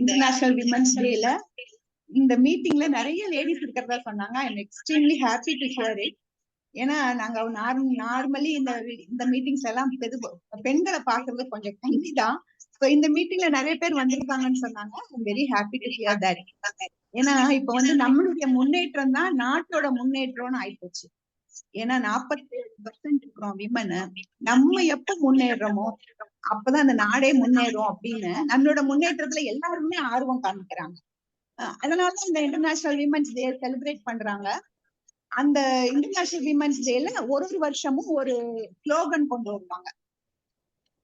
International women's டேல இந்த மீட்டிங்ல நிறைய லேடிஸ் இருக்கிறதா சொன்னாங்க. I am extremely happy to hear it. ஏன்னா நாங்க நார்மலி இந்த மீட்டிங்ஸ் எல்லாம் பெண்களை பாக்குறது கொஞ்சம் கம்மி தான். இந்த மீட்டிங்ல நிறைய பேர் வந்திருக்காங்கன்னு சொன்னாங்க. I am very happy to hear that. ஏன்னா இப்ப வந்து நம்மளுடைய முன்னேற்றம் தான் நாட்டோட முன்னேற்றம்னு ஆயிப்போச்சு. ஏன்னா 47% இருக்கிறோம் விமனு. நம்ம எப்ப முன்னேறோமோ அப்பதான் அந்த நாடே முன்னேறும் அப்படின்னு நம்மளோட முன்னேற்றத்துல எல்லாருமே ஆர்வம் காமிக்கிறாங்க. அதனாலதான் இந்த இன்டர்நேஷனல் விமன்ஸ் டே செலிப்ரேட் பண்றாங்க. அந்த இன்டர்நேஷனல் விமன்ஸ் டேல ஒரு வருஷமும் ஒரு ஸ்லோகன் கொண்டு வருவாங்க.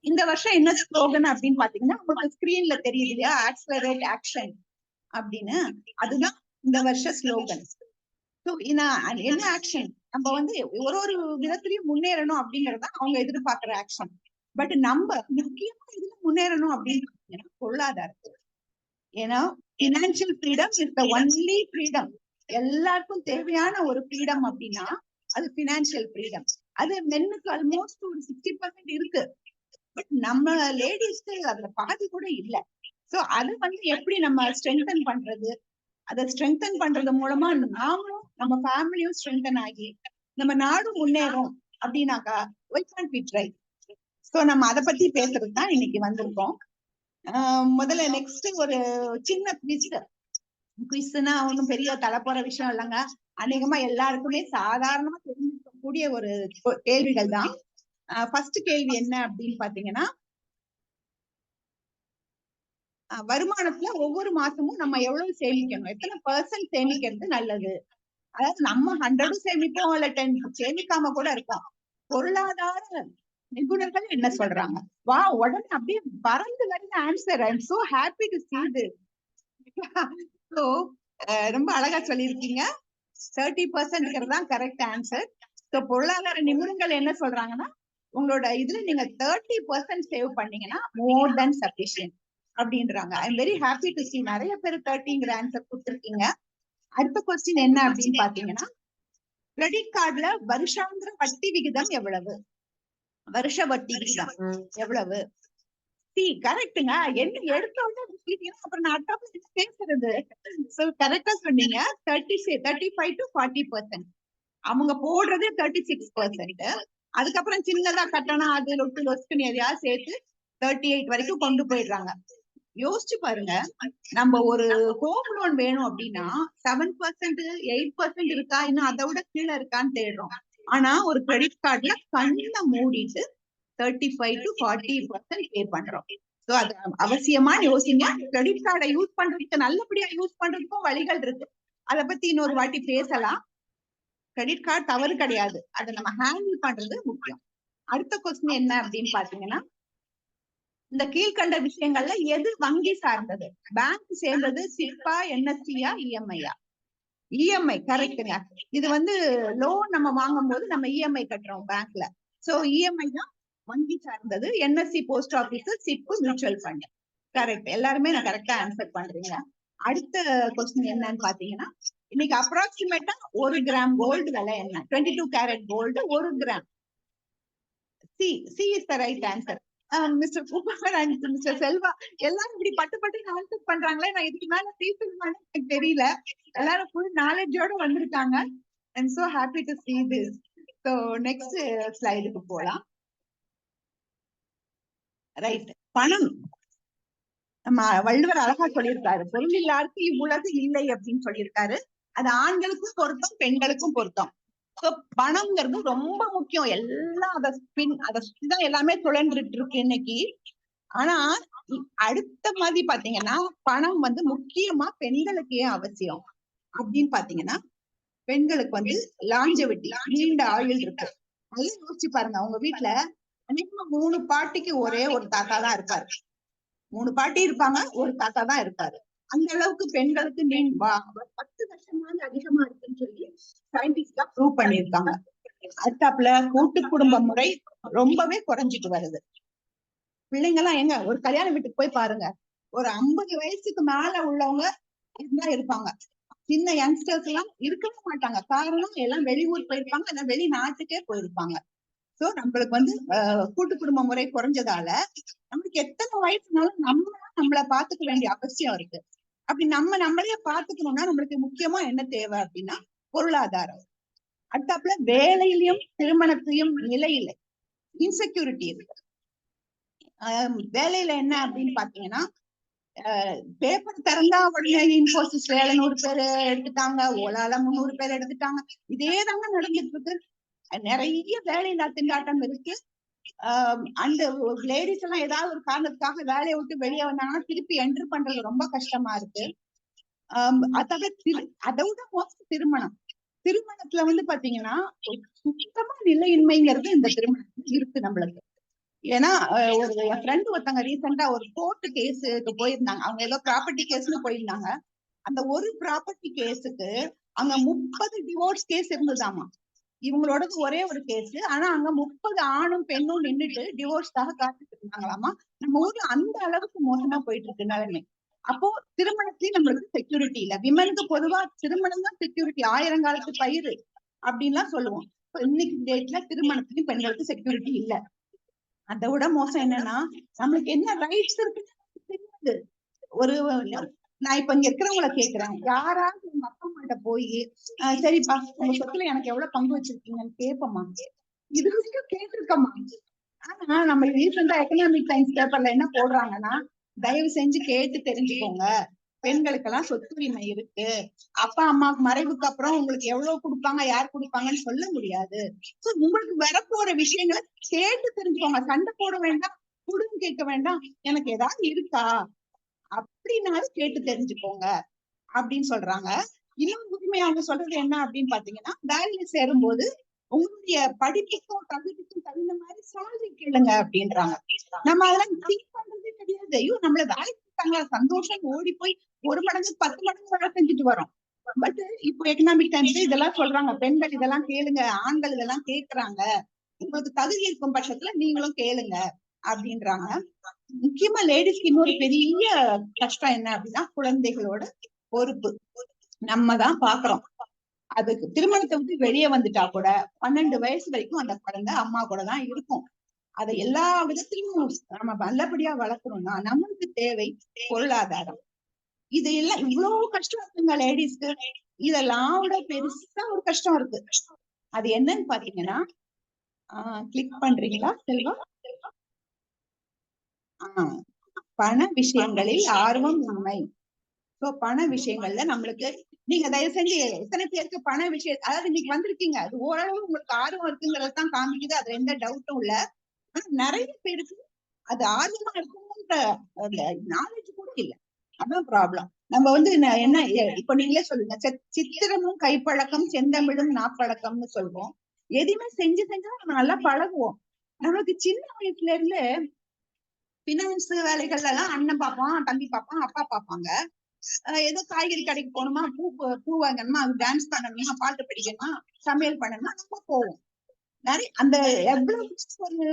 இந்த வருஷம் என்ன ஸ்லோகன் அப்படின்னு பாத்தீங்கன்னா உங்களுக்கு ஸ்கிரீன்ல தெரியுது இல்லையா, ஆக்ஸலரேட் ஆக்ஷன் அப்படின்னு. அதுதான் இந்த வருஷ ஸ்லோகன். என்ன ஆக்ஷன், நம்ம வந்து ஒரு விதத்திலயும் முன்னேறணும் அப்படிங்கறத அவங்க எதிர்பார்க்கிற ஆக்ஷன். பட் நம்ம முக்கியமா இதுல முன்னேறணும் அப்படின்னு பாத்தீங்கன்னா பொருளாதாரத்துல. ஏன்னா financial freedom is the only freedom. எல்லாருக்கும் தேவையான ஒரு ஃப்ரீடம் அப்படின்னா அது பினான்சியல் ஃப்ரீடம். அது மென்னுக்கு ஆல்மோஸ்ட் ஒரு 60% இருக்கு. பட் நம்ம லேடிஸ்க்கு அதுல பாதி கூட இல்ல. சோ அது வந்து எப்படி நம்ம ஸ்ட்ரெங்தன் பண்றது, அதை ஸ்ட்ரெங்தன் பண்றது மூலமா நாமளும் நம்ம ஃபேமிலியும் ஸ்ட்ரெங்தன் ஆகி நம்ம நாடும் முன்னேறும் அப்படின்னாக்கா why can't we try? So நம்ம அதை பத்தி பேசுறது தான் இன்னைக்கு வந்திருக்கோம். முதல்ல நெக்ஸ்ட் ஒரு சின்ன குவிஸ்னா ஒன்னும் பெரிய தலைப்போற விஷயம் இல்லைங்க. அநேகமா எல்லாருக்குமே சாதாரணமா தெரிஞ்சிக்கக்கூடிய ஒரு கேள்விகள் தான். ஃபர்ஸ்ட் கேள்வி என்ன அப்படின்னு பாத்தீங்கன்னா, வருமானத்துல ஒவ்வொரு மாசமும் நம்ம எவ்வளவு சேமிக்கணும், எத்தனை % சேமிக்கிறது நல்லது? அதாவது நம்ம 100 சேமிப்போம் இல்ல 10 சேமிக்காம கூட இருக்கோம். பொருளாதார நிபுணர்கள் என்ன சொல்றாங்க? வா, உடனே அப்படியே பறந்து வருது answer. I am so happy to see this. So ரொம்ப அழகா சொல்லியிருக்கீங்க. 30% தான் கரெக்ட் ஆன்சர். சோ பொருளாதார நிபுணர்கள் என்ன சொல்றாங்கன்னா, உங்களோட இதுல நீங்க 30% சேவ் பண்ணீங்கன்னா மோர் தென் சஃபிஷியன்ட் அப்படின்றாங்க. I am very happy to see நிறைய பேர் 30ங்கிற ஆன்சர் கொடுத்துருக்கீங்க. அடுத்த கொஸ்டின் என்ன அப்படின்னு பாத்தீங்கன்னா, கிரெடிட் கார்டுல வருஷாந்திர வட்டி விகிதம் எவ்வளவு? வருஷ வட்டி விகிதம் எவ்வளவு? சி கரெக்டுங்க. என்ன எடுத்த உடனே அப்புறம் நான் என்ன பேசுறது? சோ கரெக்டா சொன்னீங்க. 35 to 40%. அவங்க போடுறது 36%. அதுக்கப்புறம் சின்னதா கட்டணம் அது லொஸ்க்குன்னு எதையாவது சேர்த்து 38 வரைக்கும் கொண்டு போயிடுறாங்க. யோசிச்சு பாருங்க, நம்ம ஒரு ஹோம் லோன் வேணும் அப்படின்னா 7%, 8% இருக்கா, இன்னும் அதை விட கீழே இருக்கான்னு தேடுறோம். ஆனா ஒரு கிரெடிட் கார்டுல கண்ணை மூடிட்டு 35 to 40% பே பண்றோம். சோ அது அவசியமா யோசிங்க. கிரெடிட் கார்டை யூஸ் பண்றதுக்கு, நல்லபடியா யூஸ் பண்றதுக்கும் வழிகள் இருக்கு. அதை பத்தி இன்னொரு வாட்டி பேசலாம். கிரெடிட் கார்டு தவறு கிடையாது, அதை நம்ம ஹேண்டில் பண்றது முக்கியம். அடுத்த கொஸ்டின் என்ன அப்படின்னு பாத்தீங்கன்னா, இந்த கீழ்கண்ட விஷயங்கள்ல எது வங்கி சார்ந்தது? பேங்க் சேர்ந்தது சிப்பா, என்எஸ்டியா, இஎம்ஐயா? இஎம்ஐ கரெக்டுங்க. இது வந்து லோன் நம்ம வாங்கும் போது நம்ம இஎம்ஐ கட்டுறோம் பேங்க்ல. சோ இஎம்ஐ தான் வங்கி சார்ந்தது. NSC post office, SIP mutual fund. Correct. எல்லாருமே நான் கரெக்டா ஆன்சர் பண்றீங்க. அடுத்த கொஸ்டின் என்னன்னு பாத்தீங்கன்னா, இன்னைக்கு அப்ராக்சிமேட்டா 1 கிராம் கோல்டு விலை என்ன? 22 carat gold 1 gram. C is the right answer. Mister Kumar and mister Selva எல்லாரும் இப்படி பட்டு ஆன்சர் பண்றாங்களே, நான் இதுக்கு மேல பேசணுமான்னு எனக்கு தெரியல. எல்லாரும் ஃபுல் நாலேஜோட வந்திருக்காங்க. I am so happy to see this. So next ஸ்லைடுக்கு போலாம். ரைட். பணம் நம்ம வள்ளுவர் அழகா சொல்லியிருக்காரு, பொருள் இல்லாருக்கு இவ்வுலகு இல்லை அப்படின்னு சொல்லியிருக்காரு. அது ஆண்களுக்கும் பொருத்தம், பெண்களுக்கும் பொருத்தம். சோ பணம்ங்கிறது ரொம்ப முக்கியம். எல்லாம் அதை சுத்திதான் எல்லாமே சுழன்றுட்டு இருக்கு இன்னைக்கு. ஆனா அடுத்த மாதிரி பாத்தீங்கன்னா, பணம் வந்து முக்கியமா பெண்களுக்கு ஏன் அவசியம் அப்படின்னு பாத்தீங்கன்னா, பெண்களுக்கு வந்து லாஞ்சவிட்டி, நீண்ட ஆயுள் இருக்கு. நல்லா யோசிச்சு பாருங்க, உங்க வீட்டுல அநேகமா 3 பாட்டிக்கு ஒரே ஒரு தாத்தா தான் இருப்பாரு. 3 பாட்டி இருப்பாங்க, ஒரு தாத்தா தான் இருப்பாரு. அந்த அளவுக்கு பெண்களுக்கு 10 வருஷமாவது அதிகமா இருக்குன்னு சொல்லி சயின்டிஸ்டா ப்ரூவ் பண்ணிருக்காங்க. அடுத்தாப்புல கூட்டு குடும்ப முறை ரொம்பவே குறைஞ்சிட்டு வருது. பிள்ளைங்க எல்லாம் எங்க, ஒரு கல்யாண வீட்டுக்கு போய் பாருங்க, ஒரு 50 வயசுக்கு மேல உள்ளவங்க இருந்தா இருப்பாங்க. சின்ன யங்ஸ்டர்ஸ் எல்லாம் இருக்கவே மாட்டாங்க. காரணம் எல்லாம் வெளியூர் போயிருப்பாங்க, இல்ல வெளிநாட்டுக்கே போயிருப்பாங்க. சோ நம்மளுக்கு வந்து கூட்டு குடும்ப முறை குறைஞ்சதால நம்மளுக்கு எத்தனை வயசுனாலும் நம்ம நம்மள பாத்துக்க வேண்டிய அவசியம் இருக்கு. அப்படி நம்மளையே பாத்துக்கணும்னா நம்மளுக்கு முக்கியமா என்ன தேவை அப்படின்னா பொருளாதாரம். அடுத்தாப்புல வேலையிலயும் திருமணத்தையும் நிலையில இன்செக்யூரிட்டி இருக்கு. வேலையில என்ன அப்படின்னு பாத்தீங்கன்னா பேப்பர் திறந்தா உடனே இன்ஃபோசிஸ் 700 பேர் எடுத்துட்டாங்க, ஓலால 300 பேர் எடுத்துட்டாங்க. இதே தாங்க நடந்துட்டு இருக்கு. நிறைய வேலையில்லா திண்டாட்டம் இருக்கு. அந்த லேடிஸ் எல்லாம் ஏதாவது ஒரு காரணத்துக்காக வேலையை விட்டு வெளியே வந்தாங்கன்னா திருப்பி என்ட்ரு பண்றது ரொம்ப கஷ்டமா இருக்கு. அதை விட மோஸ்ட் திருமணத்துல வந்து பாத்தீங்கன்னா சுத்தமா நிலையின்மைங்கிறது இந்த திருமணம் இருக்கு நம்மளுக்கு. ஏன்னா என் ஃப்ரெண்ட் ஒருத்தங்க ரீசெண்டா ஒரு கோர்ட் கேஸுக்கு போயிருந்தாங்க. அவங்க ஏதோ ப்ராப்பர்ட்டி கேஸ்னு போயிருந்தாங்க. அந்த ஒரு ப்ராப்பர்ட்டி கேஸுக்கு அங்க 30 டிவோர்ஸ் கேஸ் இருந்ததாமா. இவங்களோடது ஒரே ஒரு கேஸ். ஆனா அங்க 30 ஆணும் பெண்ணும் நின்றுட்டு டிவோர்ஸ்க்காக காத்துட்டு இருந்தாங்களாமா. நம்ம ஊர்ல அந்த அளவுக்கு மோசமா போயிட்டு இருக்கு நிலைமை. அப்போ திருமணத்திலயும் நம்மளுக்கு செக்யூரிட்டி இல்ல. விமனுக்கு பொதுவா திருமணம் தான் செக்யூரிட்டி, ஆயிரங்காலத்து பயிர் அப்படின்லாம் சொல்லுவோம். இன்னைக்கு டேட்ல திருமணத்திலயும் பெண்களுக்கு செக்யூரிட்டி இல்ல. அதை விட மோசம் என்னன்னா நம்மளுக்கு என்ன ரைட்ஸ் இருக்குன்னு தெரியாது. ஒரு நான் இப்ப இங்க இருக்கிறவங்கள கேக்குறேன், யாராவது உங்க அப்பா அம்மாட்ட போய் சரிப்பா உங்க சொத்துல எனக்கு எவ்வளவு பங்கு வச்சிருக்கீங்கன்னு கேட்போமா? இது வரைக்கும் கேட்டிருக்கோமா? ஆனா நம்ம ரீசெண்டா எக்கனாமிக் டைம்ஸ் பேப்பர்ல என்ன போடுறாங்கன்னா, தயவு செஞ்சு கேட்டு தெரிஞ்சுக்கோங்க, பெண்களுக்கெல்லாம் சொத்துரிமை இருக்கு, அப்பா அம்மா மறைவுக்கு அப்புறம் உங்களுக்கு எவ்வளவு கொடுப்பாங்க யார் கொடுப்பாங்கன்னு சொல்ல முடியாது. சோ உங்களுக்கு வரப்போற விஷயங்களை கேட்டு தெரிஞ்சுக்கோங்க. சண்டை போட வேண்டாம், குடும்பம் கேட்க வேண்டாம், எனக்கு ஏதாவது இருக்கா அப்படின்னாலும் கேட்டு தெரிஞ்சுக்கோங்க அப்படின்னு சொல்றாங்க. இன்னும் உரிமை அவங்க சொல்றது என்ன அப்படின்னு பாத்தீங்கன்னா, வேலையில சேரும் போது உங்களுடைய படிப்புக்கும் தகுதிக்கும் தகுந்த மாதிரி சேலரி கேளுங்க அப்படின்றாங்க. நம்ம அதெல்லாம் திங்க் பண்றதே கிடையாது. ஐயோ நம்மள வேலைக்கு சந்தோஷம் ஓடி போய் 1 மடங்கு 10 மடங்கு வேலை செஞ்சுட்டு வரோம். பட் இப்போ எக்கனாமிக் டைம்ஸ் இதெல்லாம் சொல்றாங்க, பெண்கள் இதெல்லாம் கேளுங்க, ஆண்கள் இதெல்லாம் கேக்குறாங்க, உங்களுக்கு தகுதி இருக்கும் பட்சத்துல நீங்களும் கேளுங்க அப்படின்றாங்க. முக்கியமா லேடிஸ்க்கு இன்னொரு பெரிய கஷ்டம் என்ன அப்படின்னா குழந்தைகளோட பொறுப்பு நம்ம தான் பாக்குறோம். அதுக்கு திருமணத்தை விட்டு வெளியே வந்துட்டா கூட 12 வயசு வரைக்கும் அந்த குழந்தை அம்மா கூட தான் இருக்கும். அதை எல்லா விதத்திலும் நம்ம நல்லபடியா வளர்க்கணும்னா நம்மளுக்கு தேவை பொருளாதாரம். இது எல்லாம் இவ்வளவு கஷ்டம் இருக்குங்க லேடிஸ்க்கு. இதெல்லாம் விட பெருசா ஒரு கஷ்டம் இருக்கு. அது என்னன்னு பாத்தீங்கன்னா கிளிக் பண்றீங்களா செல்வா? பண விஷயங்களில் ஆர்வம் இன்மை. சோ பண விஷயங்கள்ல நம்மளுக்கு நீங்க தயவு செஞ்சு எத்தனை பேருக்கு பண விஷயம், அதாவது இன்னைக்கு வந்திருக்கீங்க, அது ஓரளவு உங்களுக்கு ஆர்வம் இருக்குங்கிறது தான் காமிக்குது, அது எந்த டவுட்டும் இல்ல. ஆனா நிறைய பேருக்கு அது ஆர்வமா இருக்குங்கிற நாலேஜ் கூட இல்ல. அதான் ப்ராப்ளம். நம்ம வந்து என்ன இப்ப நீங்களே சொல்லுங்க, சித்திரமும் கைப்பழக்கம் செந்தமிழும் நாப்பழக்கம்னு சொல்லுவோம். எதுவுமே செஞ்சு செஞ்சா நம்ம நல்லா பழகுவோம். நமக்கு சின்ன வயசுல இருந்து பினான்ஸ் வேலைகள்ல எல்லாம் அண்ணன் பாப்பான், தம்பி பாப்பான், அப்பா பாப்பாங்க. ஏதோ காய்கறி கடைக்கு போகணுமா, பூ வாங்கணுமா, அது டான்ஸ் பண்ணணுமா, பாட்டு படிக்கணுமா, சமையல் பண்ணணுமா, நம்ம போவோம். நிறைய அந்த எவ்வளவு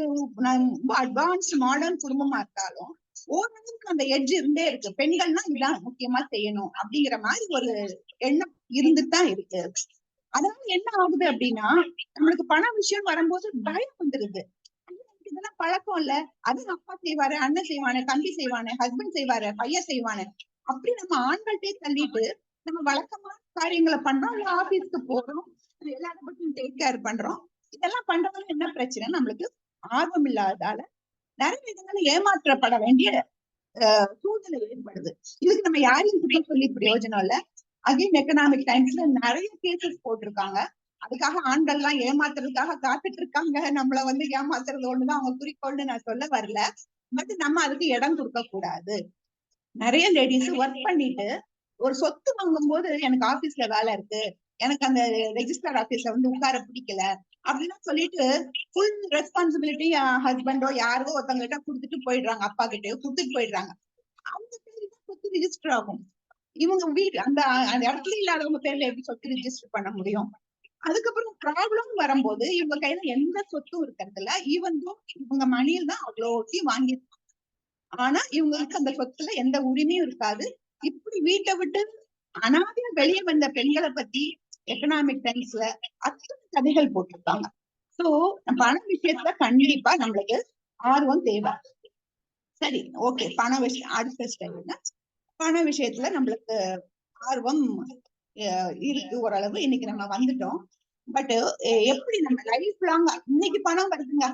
ரொம்ப அட்வான்ஸ் மாடர்ன் குடும்பமா இருந்தாலும் ஓரளவுக்கு அந்த எட்ஜ் இருந்தே இருக்கு. பெண்கள்னா இதான் முக்கியமா செய்யணும் அப்படிங்கிற மாதிரி ஒரு எண்ணம் இருந்துதான் இருக்கு. அதனால என்ன ஆகுது அப்படின்னா நம்மளுக்கு பண விஷயம் வரும்போது பயம் வந்துருது. இதெல்லாம் பழக்கம் இல்ல, அது அப்பா செய்வாரு, அண்ணன் செய்வானு, தம்பி செய்வானு, ஹஸ்பண்ட் செய்வாரு, பையன் செய்வானு, அப்படி நம்ம ஆண்கள்டே தள்ளிட்டு நம்ம வழக்கமான காரியங்களை பண்றோம். இல்ல ஆபீஸ்க்கு போறோம், எல்லாரும் பத்தியும் டேக் கேர் பண்றோம். இதெல்லாம் பண்றதுல என்ன பிரச்சனை, நம்மளுக்கு ஆர்வம் இல்லாததால நிறைய விதங்களை ஏமாற்றப்பட வேண்டிய சூழ்நிலை ஏற்படுது. இதுக்கு நம்ம யாரையும் குற்றம் சொல்லி பிரயோஜனம் இல்ல. அகைன் எக்கனாமிக் டைம்ஸ்ல நிறைய கேசஸ் போட்டிருக்காங்க. அதுக்காக ஆண்கள் எல்லாம் ஏமாத்துறதுக்காக காத்துட்டு இருக்காங்க, நம்மள வந்து ஏமாத்துறது ஒண்ணுதான் அவங்க குறிக்கோள்னு நான் சொல்ல வரல. பட் நம்ம அதுக்கு இடம் கொடுக்க கூடாது. நிறைய லேடிஸ் ஒர்க் பண்ணிட்டு ஒரு சொத்து வாங்கும் போது எனக்கு ஆபீஸ்ல வேலை இருக்கு, எனக்கு அந்த ரெஜிஸ்டர் ஆபீஸ்ல வந்து உட்கார பிடிக்கல அப்படின்னு சொல்லிட்டு ஃபுல் ரெஸ்பான்சிபிலிட்டி ஹஸ்பண்டோ யாரோ ஒருத்தவங்க கிட்ட கொடுத்துட்டு போயிடுறாங்க, அப்பா கிட்டயோ கொடுத்துட்டு போயிடுறாங்க. அவங்க பேரு தான் சொத்து ரிஜிஸ்டர் ஆகும். இவங்க வீடு அந்த இடத்துல இல்லாதவங்க பேர்ல எப்படி சொத்து ரிஜிஸ்டர் பண்ண முடியும்? அதுக்கப்புறம் ப்ராப்ளம் வரும்போது இவங்க கையில எந்த சொத்தும் இருக்கிறதுல, ஈவன் இவங்க மணியில் தான் அவ்வளோ வாங்கி, ஆனா இவங்களுக்கு அந்த சொத்துல எந்த உரிமையும் இருக்காது. இப்படி வீட்டை விட்டு அனாதையா வெளியே வந்த பெண்களை பத்தி எக்கனாமிக் டைம்ஸ்ல அத்தனை கதைகள் போட்டிருக்காங்க. சோ பண விஷயத்துல கண்டிப்பா நம்மளுக்கு ஆர்வம் தேவை. சரி, ஓகே. பண விஷயம் அடுத்த ஸ்டைலுங்க. பண விஷயத்துல நம்மளுக்கு ஆர்வம் இருக்கு ஓரளவு. இன்னைக்கு நம்ம வந்துட்டோம். பட் எப்படி நம்ம லைஃப் லாங்கா இன்னைக்கு பணம் வருதுங்க,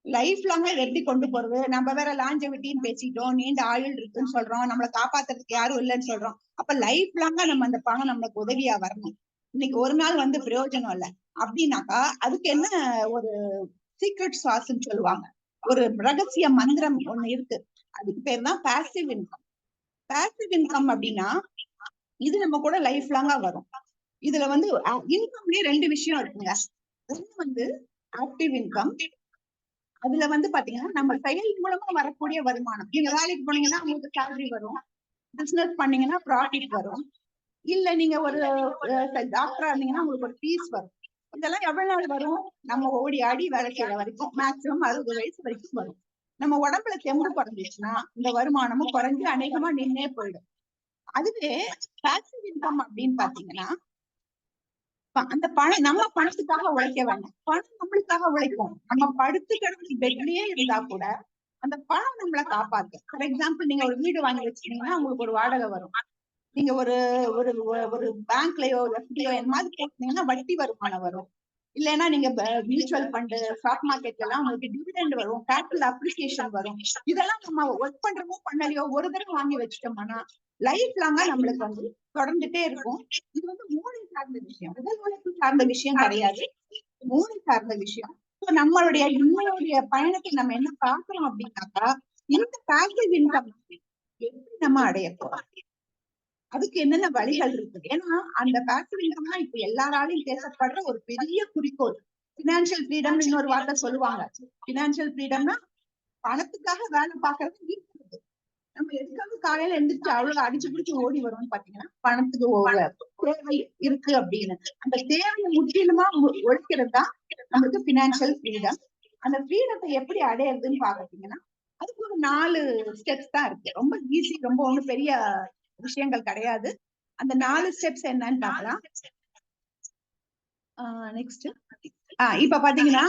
லைஃப் லாங்கா இதை எப்படி கொண்டு போறது? நம்ம வேற லாஞ்சவிட்டின்னு பேசிட்டோம், நீண்ட ஆயுள் இருக்குன்னு சொல்றோம், நம்மளை காப்பாத்துறதுக்கு யாரும் இல்லைன்னு சொல்றோம். அப்ப லைஃப் லாங்கா நம்ம அந்த பணம் நம்மளுக்கு உதவியா வரணும். இன்னைக்கு ஒரு நாள் வந்து பிரயோஜனம் இல்லை அப்படின்னாக்கா அதுக்கு என்ன ஒரு சீக்ரெட் சாஸ்ன்னு சொல்லுவாங்க, ஒரு ரகசிய மந்திரம் ஒண்ணு இருக்கு. அதுக்கு பேர் தான் பாசிவ் இன்கம். பாசிவ் இன்கம் அப்படின்னா இது நம்ம கூட லைஃப் லாங்கா வரும். இதுல வந்து இன்கம்லயே 2 விஷயம் இருக்குங்க. ஒண்ணு வந்து ஆக்டிவ் இன்கம். அதுல வந்து பாத்தீங்கன்னா நம்ம செயல் மூலமா வரக்கூடிய வருமானம். நீங்க வேலைக்கு போனீங்கன்னா உங்களுக்கு சேலரி வரும், பிசினஸ் பண்ணீங்கன்னா ப்ராஃபிட் வரும், இல்ல நீங்க ஒரு டாக்டரா இருந்தீங்கன்னா உங்களுக்கு ஒரு ஃபீஸ் வரும். இதெல்லாம் எவ்வளவு நாள் வரும்? நம்ம ஓடி ஆடி வேலை செய்யற வரைக்கும், மேக்சிமம் 60 வயசு வரைக்கும் வரும். நம்ம உடம்புல தெம்பு குறைஞ்சிச்சுன்னா இந்த வருமானமும் குறைஞ்சு அநேகமா நின்னே போயிடும். அதுவே பாசிவ் இன்கம் அப்படின்னு பாத்தீங்கன்னா அந்த பணம் நம்ம பணத்துக்காக உழைக்க வேண்டாம், பணம் நம்மளுக்காக உழைக்கும். நம்ம படுத்து கிடந்து பெட்லயே இருந்தா கூட அந்த பணம் நம்மளை காப்பாத்து. ஃபார் எக்ஸாம்பிள் நீங்க ஒரு வீடு வாங்கி வச்சிருக்கீங்கன்னா உங்களுக்கு ஒரு வாடகை வரும். நீங்க ஒரு ஒரு ஒரு பேங்க்லயோ எஃப்டியோ என்ன மாதிரி போட்டீங்கன்னா வட்டி வருமானம் வரும். இல்லைன்னா நீங்க மியூச்சுவல் ஃபண்ட், ஸ்டாக் மார்க்கெட்ல எல்லாம் உங்களுக்கு டிவிடெண்ட் வரும், கேபிட்டல் அப்ரிசியேஷன் வரும். இதெல்லாம் நம்ம ஒர்க் பண்றமோ பண்ணலையோ ஒரு தடவை வாங்கி வச்சுட்டோம்னா லைஃப் லாங்கா நம்மளுக்கு வந்து தொடர்ந்துட்டே இருக்கும். இது வந்து மூளை சார்ந்த விஷயம், உடல் உழைப்பு சார்ந்த விஷயம் கிடையாது, மூளை சார்ந்த விஷயம். நம்மளுடைய இன்னையுடைய பயணத்தை நம்ம என்ன பாக்குறோம் அப்படின்னாக்கா இந்த பாசிவ் இன்கம் எப்படி நம்ம அடைய போறோம், அதுக்கு என்னென்ன வழிகள் இருக்குது. ஏன்னா அந்த பாசிவ் இன்கம் தான் இப்ப எல்லாராலையும் பேசப்படுற ஒரு பெரிய குறிக்கோள். பினான்சியல் ஃப்ரீடம் இன்னொரு வார்த்தை சொல்லுவாங்க. பினான்சியல் ஃப்ரீடம்னா பணத்துக்காக வேலை பார்க்கறது இருக்குது. நம்ம எதுக்காக காலையில எழுந்திரிச்சு அவ்வளவு அடிச்சு பிடிச்சு ஓடி வரும்னு பாத்தீங்கன்னா பணத்துக்கு தேவை இருக்கு அப்படின்னு. அந்த தேவையை முற்றிலுமா ஒழிக்கிறது தான் நம்மளுக்கு பினான்சியல் ஃப்ரீடம். அந்த ஃப்ரீடத்தை எப்படி அடையிறதுன்னு பாத்தீங்கன்னா அதுக்கு ஒரு 4 ஸ்டெப்ஸ் தான் இருக்கு. ரொம்ப ஈஸி, ரொம்ப ஒண்ணும் பெரிய விஷயங்கள் கிடையாது. அந்த 4 ஸ்டெப்ஸ் என்னன்னு பார்க்கலாம். நெக்ஸ்ட் இப்ப பாத்தீங்கன்னா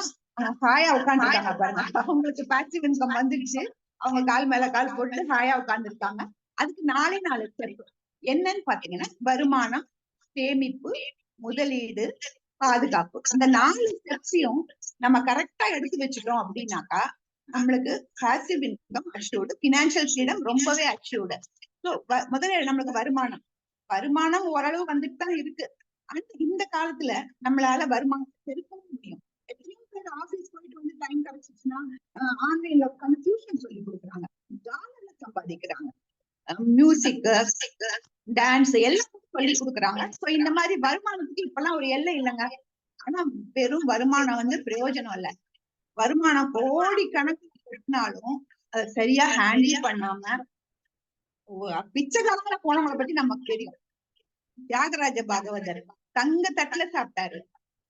ஹாயா உட்காந்துருக்காங்க பாருங்க, அவங்களுக்கு பாசிவ் இன்கம் வந்துடுச்சு. அவங்க கால் மேல கால் போட்டு ஹாயா உட்கார்ந்துருக்காங்க. அதுக்கு 4 ஸ்டெப் என்னன்னு பாத்தீங்கன்னா வருமானம், சேமிப்பு, முதலீடு, பாதுகாப்பு. அந்த 4 ஸ்டெப்ஸையும் நம்ம கரெக்டா எடுத்து வச்சுட்டோம் அப்படின்னாக்கா நம்மளுக்கு passive income assured, financial freedom ரொம்பவே அஷ்யூர்டு. முதல்ல நம்மளுக்கு வருமானம் ஓரளவு வந்துட்டு தான் இருக்கு. ஆனா இந்த காலத்துல நம்மளால வருமானம் பெருக்கவும் முடியும். எத்தனையோ பேர் ஆபீஸ் போயிட்டு வந்து டைம் கிடைச்சிச்சுன்னா ஆன்லைன்ல உட்காந்து டியூஷன் சொல்லி கொடுக்குறாங்க, டாலர்ல சம்பாதிக்கிறாங்க. மியூசிக், டான்ஸ் எல்லாம் சொல்லி கொடுக்குறாங்க. சோ இந்த மாதிரி வருமானத்துக்கு இப்பெல்லாம் ஒரு எல்லை இல்லைங்க. ஆனா வெறும் வருமானம் வந்து பிரயோஜனம் இல்ல. வருமானம் கோடி கணக்கு கட்டினாலும் அதை சரியா ஹேண்டில் பண்ணாம பிச்சைக்காரங்கள போனவங்களை பத்தி நமக்கு தெரியும். தியாகராஜ பாகவதர் தங்க தட்டுல சாப்பிட்டாரு,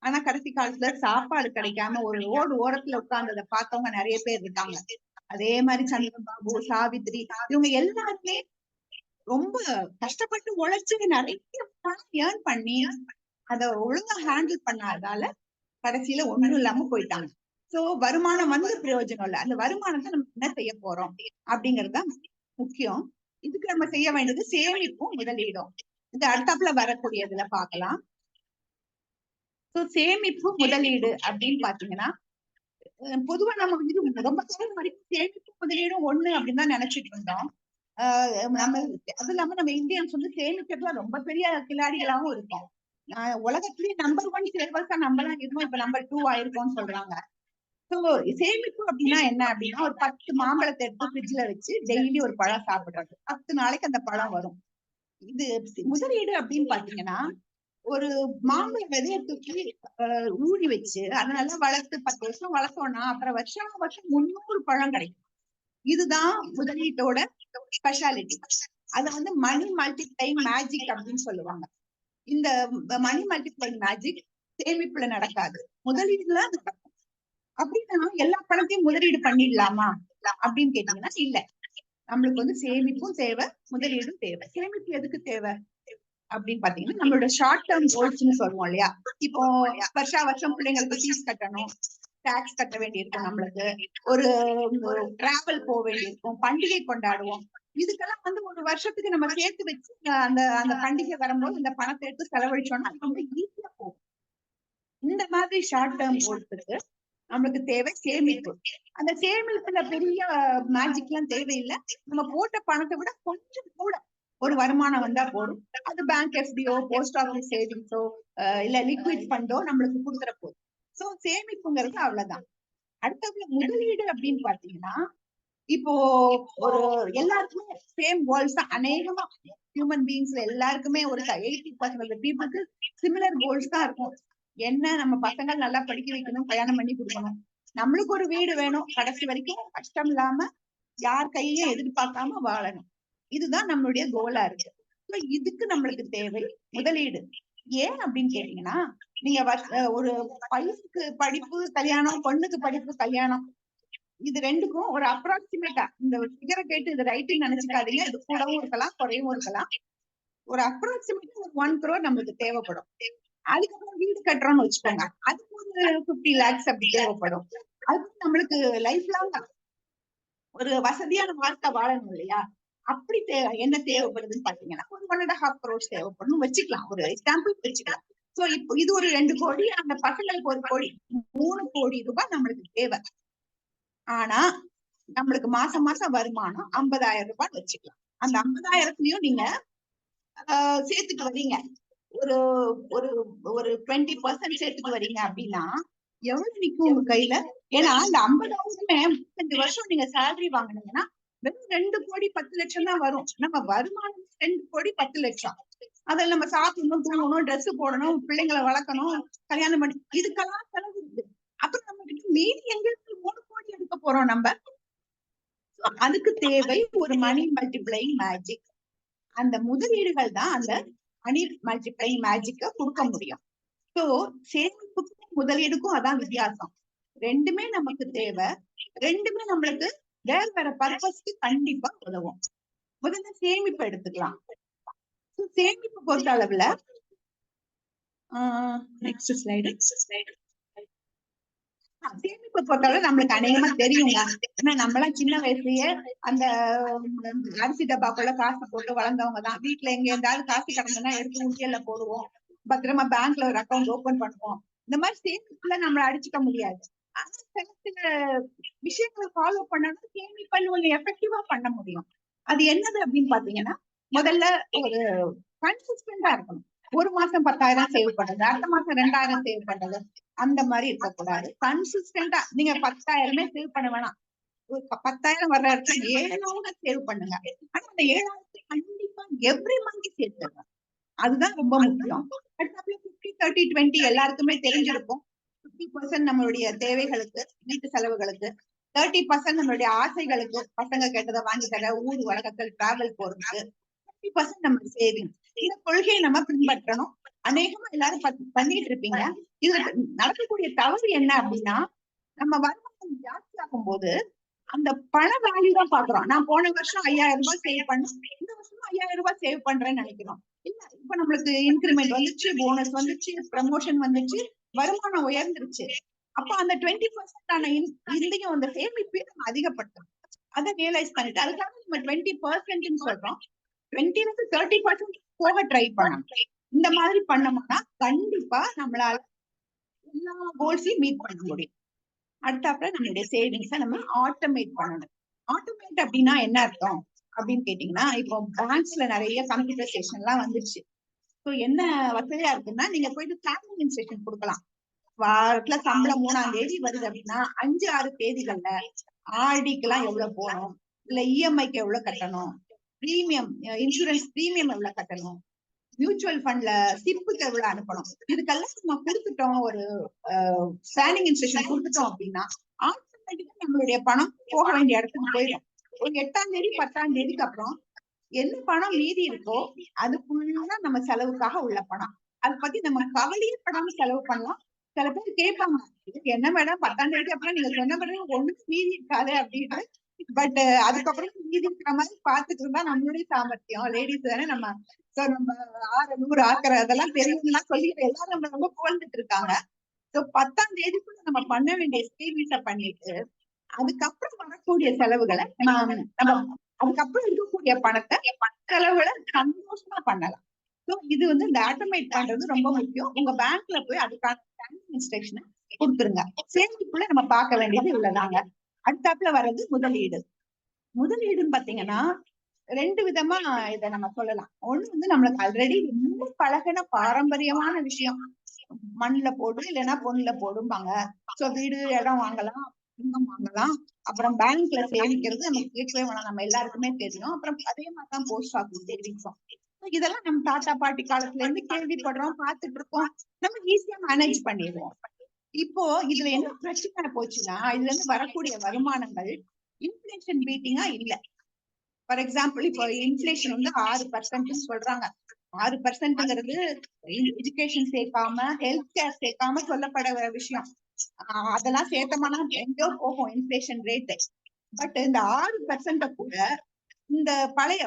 ஆனா கடைசி காலத்துல சாப்பாடு கிடைக்காம ஒரு ரோடு ஓரத்துல உட்கார்ந்ததை பார்த்தவங்க நிறைய பேர் இருக்காங்க. அதே மாதிரி சந்திரபாபு, சாவித்ரி, இவங்க எல்லாருமே ரொம்ப கஷ்டப்பட்டு உழைச்சு நிறைய பணம் ஏர்ன் பண்ணி அதை ஒழுங்கா ஹேண்டில் பண்ணாததால கடைசியில ஒண்ணும் இல்லாம போயிட்டாங்க. சோ வருமானம் வந்து பிரயோஜனம் இல்லை. அந்த வருமானத்தை நம்ம என்ன செய்ய போறோம் அப்படிங்கறதுதான் முக்கியம். இதுக்கு நம்ம செய்ய வேண்டியது சேமிப்பும் முதலீடும். இந்த அடுத்தாப்புல வரக்கூடியதுல பாக்கலாம். சோ சேமிப்பு முதலீடு அப்படின்னு பாத்தீங்கன்னா பொதுவா நம்ம வந்து ரொம்ப காலம் வரைக்கும் சேமிப்பு முதலீடும் ஒண்ணு அப்படின்னு தான் நினைச்சிட்டு இருந்தோம். நம்ம அது இல்லாம நம்ம இந்தியன்ஸ் வந்து சேமிக்கிறதுல ரொம்ப பெரிய கில்லாடிகளாவும் இருக்கோம். உலகத்திலேயே நம்பர் 1 சேவர்ஸா நம்ம தான் இருந்தோம், இப்ப நம்பர் 2 ஆயிருக்கோம்னு சொல்றாங்க. சோ சேமிப்பு அப்படின்னா என்ன அப்படின்னா ஒரு 10 மாம்பழத்தை எடுத்து ஃப்ரிட்ஜ்ல வச்சு டெய்லி ஒரு பழம் சாப்பிடுறது, 10 நாளைக்கு அந்த பழம் வரும். இது முதலீடு அப்படின்னு பாத்தீங்கன்னா ஒரு மாம்பழ விதைய தூக்கி ஊறி வச்சு அதை நல்லா வளர்த்து 10 வருஷம் வளர்த்தோம்னா அப்புறம் வருஷம் 300 பழம் கிடைக்கும். இதுதான் முதலீட்டோட ஸ்பெஷாலிட்டி. அத வந்து மணி மல்டிப்ளைங் மேஜிக் அப்படின்னு சொல்லுவாங்க. இந்த மணி மல்டிப்ளைங் மேஜிக் சேமிப்புல நடக்காது, முதலீடுல நடக்கும். அப்படின்னா எல்லா பணத்தையும் முதலீடு பண்ணிடலாமா அப்படின்னு கேட்டீங்கன்னா இல்ல. நம்மளுக்கு வந்து சேமிப்பும் தேவை, முதலீடும் தேவை. சேமிப்பு எதுக்கு தேவை அப்படின்னு பாத்தீங்கன்னா நம்மளோட ஷார்ட் டேர்ம் கோல்ஸ்ன்னு சொல்லுவோம் இல்லையா. இப்போ வருஷம் பிள்ளைங்களுக்கு ஃபீஸ் கட்டணும், டாக்ஸ் கட்ட வேண்டியிருக்கும், நம்மளுக்கு ஒரு டிராவல் போக வேண்டியிருக்கும், பண்டிகை கொண்டாடுவோம். இதுக்கெல்லாம் வந்து ஒரு வருஷத்துக்கு நம்ம சேர்த்து வச்சு அந்த அந்த பண்டிகை வரும்போது இந்த பணத்தை எடுத்து செலவழிச்சோம்னா அது ரொம்ப ஈஸியா போகும். இந்த மாதிரி ஷார்ட் டேர்ம் கோல்ஸுக்கு நம்மளுக்கு தேவை சேமிப்பு. அந்த சேமிப்புல பெரிய மேஜிக் எல்லாம் தேவையில்லை. நம்ம போட்ட பணத்தை விட கொஞ்சம் கூட ஒரு வருமானம் வந்தா போதும். அது பேங்க் எஃப்டியோ, போஸ்ட் ஆபீஸ் சேவிங்ஸோ, இல்ல லிக்விட் ஃபண்டோ நம்மளுக்கு கொடுத்துற போதும். சோ சேமிப்புங்கிறது அவ்வளவுதான். அடுத்தது முதலீடு அப்படின்னு பாத்தீங்கன்னா, இப்போ ஒரு எல்லாருக்குமே சேம் கோல்ஸ் தான். அநேகமா ஹியூமன் பீயிங்ஸ்ல எல்லாருக்குமே ஒரு 80% பீப்புளுக்கு சிமிலர் கோல்ஸ் தான் இருக்கும். என்ன, நம்ம பசங்கள் நல்லா படிக்க வைக்கணும், கல்யாணம் பண்ணி கொடுக்கணும், நம்மளுக்கு ஒரு வீடு வேணும், கடைசி வரைக்கும் கஷ்டம் இல்லாம யார் கையையும் எதிர்பார்க்காம வாழணும். இதுதான் நம்மளுடைய கோலா இருக்கு. இதுக்கு நம்மளுக்கு தேவை முதலீடு. ஏன் அப்படின்னு கேட்டீங்கன்னா, நீங்க ஒரு பையனுக்கு படிப்பு கல்யாணம், பொண்ணுக்கு படிப்பு கல்யாணம், இது ரெண்டுக்கும் ஒரு அப்ராக்சிமேட்டா, இந்த ஃபிகரை கேட்டு இது ரைட்டிங் நினைச்சுக்காதீங்க, இது கூடவும் இருக்கலாம் குறையவும் இருக்கலாம். ஒரு அப்ராக்சிமேட்டா ஒரு 1 crore நம்மளுக்கு தேவைப்படும். அதுக்கப்புறம் வீடு கட்டுறோம்னு வச்சுக்கோங்க, அதுக்கு ஒரு 50 lakhs அப்படி தேவைப்படும். அதுக்கு நம்மளுக்கு லைஃப் லாங் ஒரு வசதியான வாழ்க்கை வாழணும் இல்லையா? அப்படி என்ன தேவைப்படுதுன்னு பாத்தீங்கன்னா ஒரு 1.5 crores தேவைப்படும் வச்சுக்கலாம், ஒரு எக்ஸாம்பிள் வச்சுக்கலாம். சோ இப்போ இது ஒரு 2 கோடி, அந்த பசங்களுக்கு 1 கோடி, 3 கோடி ரூபாய் நம்மளுக்கு தேவை. ஆனா நம்மளுக்கு மாசம் மாசம் வருமானம் 50,000 ரூபாய் வச்சுக்கலாம். அந்த 50,000த்தையும் நீங்க சேர்த்துட்டு வரீங்க, ஒரு ஒரு ஒரு 20% சேர்த்துட்டு வரீங்க அப்படின்னா எவ்வளவு நிக்கும் உங்க கையில? ஏன்னா அந்த 50,000 35 வருஷம் நீங்க சேலரி வாங்கினீங்கன்னா வெறும் 2 கோடி 10 லட்சம் தான் வரும். நம்ம வருமானம் 2 கோடி 10 லட்சம். அதில் நம்ம சாப்பிடணும், தூங்கணும், ட்ரெஸ் போடணும், பிள்ளைங்களை வளர்க்கணும், கல்யாணம் பண்ணி, இதுக்கெல்லாம் செலவு இருக்கு. அப்புறம் நம்ம கிட்ட மீதி எங்க 3 கோடி எடுக்க போறோம் நம்ம. அதுக்கு தேவை ஒரு மணி மல்டிப்ளைங் மேஜிக். அந்த முதலீடுகள் தான் அந்த மணி மல்டிப்ளைங் மேஜிக்க கொடுக்க முடியும். சோ சேமிப்புக்கும் முதலீடுக்கும் அதான் வித்தியாசம். ரெண்டுமே நமக்கு தேவை, ரெண்டுமே நம்மளுக்கு வேற வேற பர்பஸ்க்கு கண்டிப்பா உதவும். முதல்ல சேமிப்பு எடுத்துக்கலாம். சேமிப்பு பொறுத்த அளவுல நெக்ஸ்ட் ஸ்லைடு. சேமிப்பு பொறுத்தவரை நம்மளுக்கு அநேகமா தெரியுங்க. ஏன்னா நம்மளாம் சின்ன வயசுலயே அந்த அரிசி டப்பாக்குள்ள காசு போட்டு வளர்ந்தவங்க தான். வீட்டுல எங்க இருந்தாலும் காசு கிடந்ததுன்னா எடுத்து உண்டியல்ல போடுவோம், பத்திரமா பேங்க்ல ஒரு அக்கௌண்ட் ஓபன் பண்ணுவோம். இந்த மாதிரி சேமிப்புல நம்மள அடிச்சுக்க முடியாது. ஆனா சில விஷயங்களை ஃபாலோ பண்ணணும், சேமிப்பை ஒண்ணு எஃபெக்டிவா பண்ண முடியும். அது என்னது அப்படின்னு பாத்தீங்கன்னா, முதல்ல ஒரு கன்சிஸ்டன்டா இருக்கணும். ஒரு மாசம் 10,000 சேவ் பண்றது, அடுத்த மாசம் 2,000 சேவ் பண்றது, அந்த மாதிரி இருக்கக்கூடாது. கன்சிஸ்டன்டா நீங்க 10,000 சேவ் பண்ண வேணாம், ஒரு 10,000 வர்ற இடத்துல 7,000 சேவ் பண்ணுங்க. ஆனா அந்த 7,000 கண்டிப்பா எவ்ரி மந்த் சேர்த்துங்க. அதுதான் ரொம்ப முக்கியம். 50-30-20 எல்லாருக்குமே தெரிஞ்சிருக்கும். 50% நம்மளுடைய தேவைகளுக்கு, வீட்டு செலவுகளுக்கு, 30% நம்மளுடைய ஆசைகளுக்கு, பசங்க கேட்டதை வாங்கி தர, ஊர் உலகத்தில் டிராவல் போறதுக்கு, 50% நம்ம சேவிங். இந்த கொள்கையை நம்ம பின்பற்றணும். அநேகமா எல்லாரும் பண்ணிட்டு இருப்பீங்க. இதுல நடக்கக்கூடிய தவறு என்ன அப்படின்னா, நம்ம வருமானம் ஜாஸ்தி ஆகும் போது அந்த பண வேல்யூ தான் பாக்குறோம். நான் போன வருஷம் 5,000 ரூபாய் சேவ் பண்ணேன், இந்த வருஷம் 5,000 ரூபாய் சேவ் பண்றேன்னு நினைக்கிறோம். இல்ல, இப்ப நம்மளுக்கு இன்கிரிமெண்ட் வந்துச்சு, போனஸ் வந்துச்சு, ப்ரமோஷன் வந்துச்சு, வருமானம் உயர்ந்துருச்சு. அப்ப அந்த 20% ஆன இதையும் அந்த சேமிப்பை நம்ம அதிகப்படுத்தணும். அதை ரியலைஸ் பண்ணிட்டு அதுக்காக நம்ம 20% சொல்றோம், 20-30% போக ட்ரை பண்ணணும். இந்த மாதிரி பண்ணோம்னா கண்டிப்பா நம்மளால எல்லா கோல்ஸையும் மீட் பண்ண முடியும். அடுத்தாப்புல நம்மளுடைய சேவிங்ஸை நம்ம ஆட்டோமேட் பண்ணணும். ஆட்டோமேட் அப்படின்னா என்ன அர்த்தம் அப்படின்னு கேட்டீங்கன்னா, இப்போ பேங்க்ஸ்ல நிறைய கம்ப்யூட்டரைசேஷன் எல்லாம் வந்துருச்சு. ஸோ என்ன வசதியா இருக்குன்னா, நீங்க போயிட்டு பிளானிங் இன்ஸ்ட்ரக்ஷன் கொடுக்கலாம். வாரத்துல சம்பளம் 3ஆம் தேதி வருது அப்படின்னா 5-6 தேதிகள்ல ஆர்டிக்கு எல்லாம் எவ்வளவு போகணும், இல்ல இஎம்ஐக்கு எவ்வளவு கட்டணும், பிரீமியம் இன்சூரன்ஸ் பிரீமியம் எவ்வளவு கட்டணும், மியூச்சுவல் ஃபண்ட்ல சிப்புக்கு எவ்வளவு அனுப்பணும், இதுக்கெல்லாம் நம்ம கொடுத்துட்டோம், ஒரு பிளானிங் இன்ஸ்ட்ரக்ஷன் கொடுத்துட்டோம் அப்படின்னா ஆட்டோமேட்டிக்கா நம்மளுடைய பணம் போக வேண்டிய இடத்துக்கு போயிடும். ஒரு 8ஆம் தேதி 10ஆம் தேதிக்கு அப்புறம் என்ன பணம் மீதி இருக்கோ அது ஃபுல்லா நம்ம செலவுக்காக உள்ள பணம். அதை பத்தி நம்ம கவலையே படாம செலவு பண்ணலாம். சில பேர் கேட்பாங்க, இதுக்கு என்ன மேடம் 10ஆம் தேதிக்கு அப்புறம் நீங்க சொன்ன பிறகு ஒண்ணுமே மீதி இருக்காது அப்படின்னு. பட் அதுக்கப்புறம் மீதி இருக்கிற மாதிரி பாத்துட்டு இருந்தா நம்மளுடைய சாமர்த்தியம், லேடிஸ் தானே நம்ம. சோ நம்ம 600 ஆக்குற அதெல்லாம் தெரியும்னா சொல்லி எல்லாரும் நம்ம ரொம்ப புகழ்ந்துட்டு இருக்காங்க. 10ஆம் தேதிக்குள்ள நம்ம பண்ண வேண்டிய சேவிங்ஸ பண்ணிட்டு அதுக்கப்புறம் வரக்கூடிய செலவுகளை நம்ம அதுக்கப்புறம் இருக்கக்கூடிய பணத்தை செலவுகளை சந்தோஷமா பண்ணலாம். சோ இது வந்து இந்த ஆட்டோமேட் பண்றது ரொம்ப முக்கியம். உங்க பேங்க்ல போய் அதுக்கான இன்ஸ்ட்ரக்ஷனை கொடுத்துருங்க. சேமிப்புல நம்ம பார்க்க வேண்டியது இவ்வளவுதாங்க. அடுத்தாப்புல வர்றது முதலீடு. முதலீடுன்னு பாத்தீங்கன்னா 2 விதமா இத நம்ம சொல்லலாம். ஒண்ணு வந்து நம்மளுக்கு ஆல்ரெடி ரொம்ப பழகின பாரம்பரியமான விஷயம். மண்ணுல போடும் இல்லைன்னா பொண்ணுல போடும்பாங்க. சோ வீடு இடம் வாங்கலாம், தங்கம் வாங்கலாம். அப்புறம் பேங்க்ல சேமிக்கிறது நமக்கு கேட்கவே வேணாம், நம்ம எல்லாருக்குமே தெரியும். அப்புறம் அதே மாதிரிதான் போஸ்ட் ஆஃபீஸ் சேவிங்ஸும். இதெல்லாம் நம்ம தாத்தா பாட்டி காலத்துல இருந்து கேள்விப்படுறோம், பார்த்துட்டு இருக்கோம். நம்ம ஈஸியா மேனேஜ் பண்ணிடுவோம். இப்போ இதுல என்ன பிரச்சனை போச்சுன்னா, இதுல இருந்து வரக்கூடிய வருமானங்கள் இன்ஃபிளேஷன் பீட்டிங்கா இல்ல. ஃபார் எக்ஸாம்பிள் இப்போ இன்ஃபிளேஷன் வந்து 6% சொல்றாங்க. 6%ங்கிறது எஜுகேஷன் சேர்க்காம ஹெல்த் கேர் சேர்க்காம சொல்லப்படுற விஷயம். அதெல்லாம் சேர்த்தோம்னா எங்கேயோ போகும் இன்ஃபிளேஷன் ரேட். பட் இந்த 6% கூட இந்த பழைய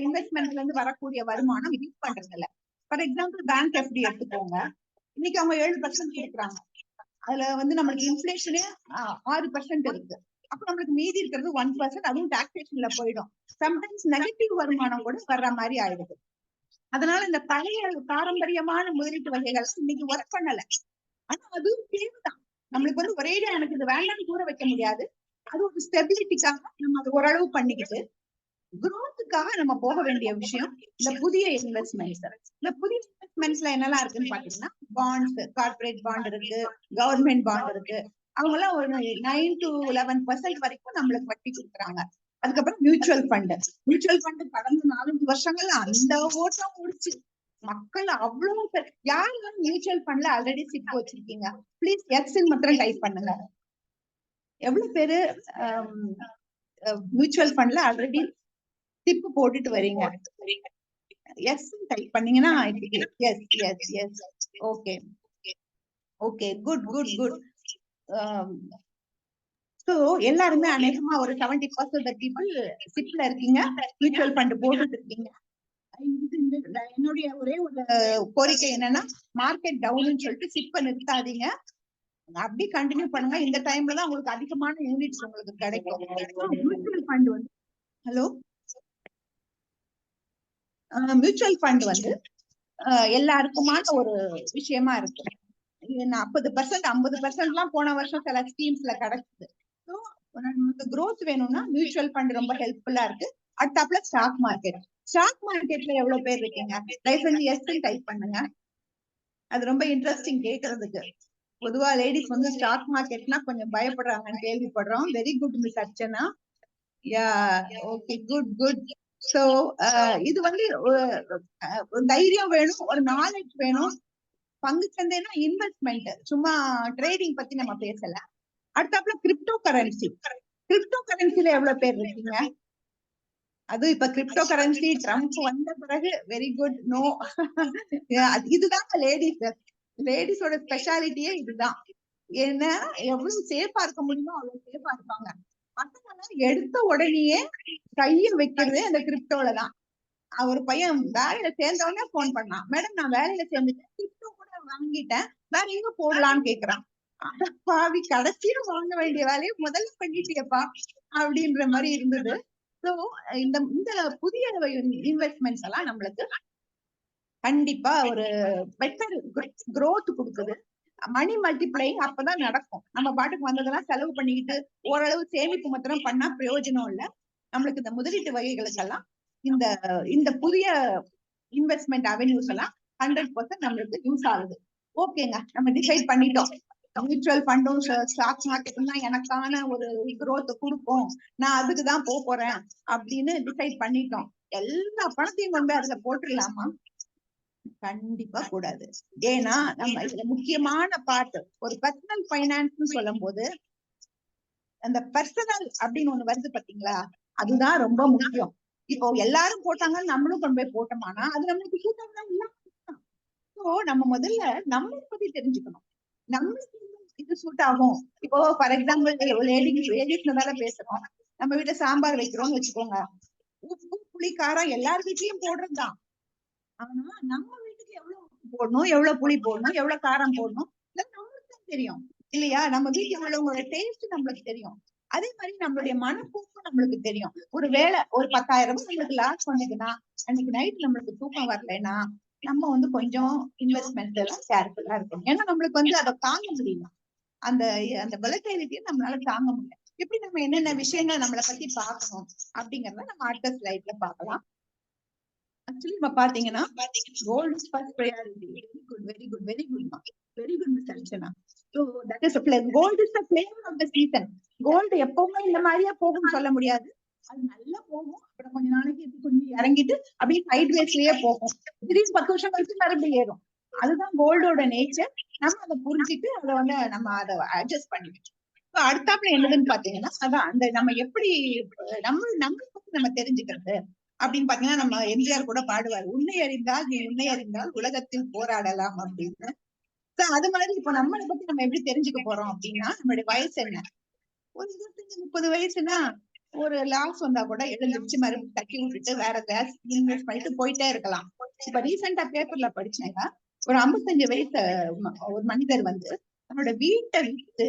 இன்வெஸ்ட்மெண்ட்ல இருந்து வரக்கூடிய வருமானம் யூஸ் பண்றது இல்ல. ஃபார் எக்ஸாம்பிள் பேங்க் எஃப்டி எடுத்துக்கோங்க. இன்னைக்கு அவங்க 7% கொடுக்குறாங்க. அதுல வந்து நம்மளுக்கு இன்ஃபிளேஷனே 6% இருக்கு. அப்ப நம்மளுக்கு மீதி இருக்கிறது 1%, அதுவும் டாக்ஸேஷன்ல போயிடும். சம்டைம்ஸ் நெகட்டிவ் வருமானம் கூட வர்ற மாதிரி ஆயிடுது. அதனால இந்த பழைய பாரம்பரியமான முதலீட்டு வகைகள் இன்னைக்கு ஒர்க் பண்ணல. ஆனா அதுவும் தேவைதான். நம்மளுக்கு வந்து ஒரேடியா எனக்கு இது வேண்டாம்னு கூட வைக்க முடியாது. அது ஒரு ஸ்டெபிலிட்டிக்காக நம்ம அது ஓரளவு பண்ணிக்கிட்டு குரோத்துக்காக நம்ம போக வேண்டிய விஷயம் இந்த புதிய இன்வெஸ்ட்மெண்ட்ஸ். இந்த புதிய இன்வெஸ்ட்மெண்ட்ஸ்ல என்னெல்லாம் இருக்குன்னு பாத்தீங்கன்னா, பாண்ட்ஸ், கார்பரேட் பாண்ட் இருக்கு, கவர்மெண்ட் பாண்ட் இருக்கு. அவங்க எல்லாம் ஒரு 9 to 11% வரைக்கும் நம்மளுக்கு வட்டி கொடுக்குறாங்க. அதுக்கப்புறம் மியூச்சுவல் ஃபண்ட் கடந்த 4-5 வருஷங்கள்ல அந்த ஓட்டம் முடிச்சு மக்கள் அவ்வளவு பேர். யாரு மியூச்சுவல் ஃபண்ட்ல ஆல்ரெடி சிப் வச்சிருக்கீங்க? பிளீஸ் எக்ஸ் மாத்திரம் டைப் பண்ணுங்க. எவ்வளவு பேரு மியூச்சுவல் ஃபண்ட்ல ஆல்ரெடி டிப் போட்டுட்டு வரீங்க? எஸ் டைப் பண்ணீங்கன்னா yes yes yes okay okay good good good. So எல்லாருமே அநேகமா ஒரு 70% பீப்புள் சிப்ல இருக்கீங்க, மியூச்சுவல் ஃபண்ட் போட்டுட்டு இருக்கீங்க. என்னுடைய ஒரே ஒரு கோரிக்கை என்னன்னா, மார்க்கெட் டவுன் சொல்லிட்டு சிப்ப நிறுத்தாதீங்க, அப்படி கண்டினியூ பண்ணுங்க. இந்த டைம்ல தான் உங்களுக்கு அதிகமான யூனிட்ஸ் உங்களுக்கு கிடைக்கும். மியூச்சுவல் ஃபண்ட் வந்து ஹலோ மியூச்சுவல் ஃபண்ட் வந்து எல்லாருக்குமான ஒரு விஷயமா இருக்கு. 40% 50% எல்லாம் போன வருஷம் சில ஸ்கீம்ஸ்ல கிடைச்சது. ஸோ நமக்கு growth வேணும்னா மியூச்சுவல் ஃபண்ட் ரொம்ப ஹெல்ப்ஃபுல்லா இருக்கு. அடுத்தாப்புல ஸ்டாக் மார்க்கெட்ல எவ்வளவு பேர் இருக்கீங்க? தயவு செஞ்சு எஸ் டைப் பண்ணுங்க. அது ரொம்ப இன்ட்ரெஸ்டிங் கேட்கறதுக்கு. பொதுவா லேடிஸ் வந்து ஸ்டாக் மார்க்கெட்னா கொஞ்சம் பயப்படுறாங்கன்னு கேள்விப்படுறோம். Very good miss Archana. Yeah okay good good. So இது வந்து ஒரு தைரியம் வேணும், ஒரு நாலேஜ் வேணும். பங்கு சந்தைனா இன்வெஸ்ட்மெண்ட், சும்மா ட்ரேடிங் பத்தி நம்ம பேசல. அடுத்தாப்புல கிரிப்டோ கரன்சில எவ்வளவு பேர் இருக்கீங்க? அது இப்ப கிரிப்டோ கரன்சி ட்ரம்ப் வந்த பிறகு வெரி குட். நோ இதுதான் லேடிஸோட ஸ்பெஷாலிட்டியே இதுதான். ஏன்னா எவ்வளவு சேஃபா இருக்க முடியுமோ அவ்வளவு சேஃபா இருப்பாங்க. பசங்க எடுத்த உடனேயே கைய வைக்கிறது அந்த கிரிப்டோல தான். ஒரு பையன் வேலையில சேர்ந்த உடனே போன் பண்ணான், மேடம் நான் வேலையில சேர்ந்துட்டேன், கிரிப்டோ கூட வாங்கிட்டேன், வேற எங்க போடலான்னு கேக்குறான். பாவி, கடைசியா வாங்க வேண்டிய வேலையை முதல்ல பண்ணிட்டியப்பா அப்படின்ற மாதிரி இருந்தது. சோ இந்த புதிய இன்வெஸ்ட்மெண்ட்ஸ் எல்லாம் நம்மளுக்கு கண்டிப்பா ஒரு பெட்டர் growth கொடுக்குது. மணி மல்டிப்ளைங் அப்பதான் நடக்கும். நம்ம பாட்டுக்கு வந்ததெல்லாம் செலவு பண்ணிக்கிட்டு ஓரளவு சேமிப்பு மாத்திரம் பண்ணா பிரயோஜனம் இல்ல. நம்மளுக்கு இந்த முதலீட்டு வகைகளுக்கெல்லாம் இந்த இந்த புதிய இன்வெஸ்ட்மெண்ட் அவென்யூஸ் எல்லாம் 100% நம்மளுக்கு யூஸ் ஆகுது. ஓகேங்க, நம்ம டிசைட் பண்ணிட்டோம். மியூச்சுவல் ஃபண்டும் ஸ்டாக் மார்க்கெட்டும் தான் எனக்கான ஒரு growth கொடுக்கும், நான் அதுக்குதான் போறேன் அப்படின்னு டிசைட் பண்ணிட்டோம். எல்லா பணத்தையும் கொண்டு அதுல போட்டுடலாமா? கண்டிப்பா கூடாது. ஏன்னா நம்ம இதுல முக்கியமான பார்ட் ஒரு பர்சனல் பைனான்ஸ் சொல்லும் போது அந்த பர்சனல் அப்படின்னு ஒண்ணு வருது பாத்தீங்களா, அதுதான் ரொம்ப முக்கியம். இப்போ எல்லாரும் போட்டாங்க நம்மளும் கொண்டு போய் போட்டோம்னா அது நம்மளுக்கு சூட்டபிளா இல்ல. நம்ம முதல்ல நம்மளை பத்தி தெரிஞ்சுக்கணும், நம்மளுக்கு இது சூட் ஆகும். இப்போ ஃபார் எக்ஸாம்பிள் லேடிஸ் மேல பேசுறோம், நம்ம வீட்டுல சாம்பார் வைக்கிறோம்னு வச்சுக்கோங்க, உப்பு புளி காரம் எல்லார் வீட்லயும் போடுறதுதான். ஆனா நம்ம வீட்டுக்கு எவ்வளவு உப்பு போடணும், எவ்வளவு புளி போடணும், எவ்வளவு காரம் போடணும் நம்மளுக்கு தெரியும் இல்லையா? நம்ம வீட்டுல உள்ளவங்களோட டேஸ்ட் நம்மளுக்கு தெரியும். அதே மாதிரி நம்மளுடைய மனப்போக்கு நம்மளுக்கு தெரியும். ஒரு வேலை ஒரு 10,000 ரூபாய் நம்மளுக்கு லாஸ் பண்ணுதுன்னா, அன்னைக்கு நைட் நம்மளுக்கு தூக்கம் வரலைன்னா நம்ம கொஞ்சம் இன்வெஸ்ட்மெண்ட் எல்லாம் கேர்ஃபுல்லா இருக்கணும். ஏன்னா நம்மளுக்கு அதை தாங்க முடியல. அந்த அந்த வொலட்டிலிட்டியை நம்மளால தாங்க முடியல. எப்படி நம்ம என்னென்ன விஷயங்கள் நம்மளை பத்தி பார்க்கணும் அப்படிங்கறத நம்ம அடுத்த ஸ்லைட்ல பார்க்கலாம். ஆக்சுவலி நம்ம பாத்தீங்கன்னா gold is first priority. Very good very good miss Archana. So that is a play. Gold is the flavor of the season. Gold எப்பவுமே இந்த மாதிரியா போகும்னு சொல்ல முடியாது. அது நல்லா போகும். அப்புறம் கொஞ்ச நாளைக்கு கொஞ்சம் இறங்கிட்டு அப்படியே சைட் வேஸ்லயே போகும். திடீர்னு 10 வருஷம் கழிச்சு மறுபடியும் ஏறும். அதுதான் கோல்டோட நேச்சர். நம்ம அதை புரிஞ்சுட்டு நம்ம அதை அட்ஜஸ்ட் பண்ணிக்கணும். இப்போ அடுத்தாப்புல என்னதுன்னு பாத்தீங்கன்னா அதான் அந்த நம்ம எப்படி நம்ம தெரிஞ்சுக்கிறது அப்படின்னு பாத்தீங்கன்னா நம்ம எம்ஜிஆர் கூட பாடுவார், உன்னை அறிந்தால் நீ உன்னை அறிந்தால் உலகத்தில் போராடலாம் அப்படின்னு. அது மாதிரி இப்போ நம்மளை பத்தி நம்ம எப்படி தெரிஞ்சுக்க போறோம் அப்படின்னா நம்மளுடைய வயசு என்ன, ஒரு 25-30 வயசுனா ஒரு லாஸ் வந்தா கூட எழுந்திருச்சு மறுபடியும் தட்டி விட்டுட்டு வேற கிளாஸ் இன்வெஸ்ட் பண்ணிட்டு போயிட்டே இருக்கலாம். இப்ப ரீசெண்டா பேப்பர்ல படிச்சேங்க, ஒரு 55 வயசு ஒரு மனிதர் தன்னோட வீட்டை விட்டு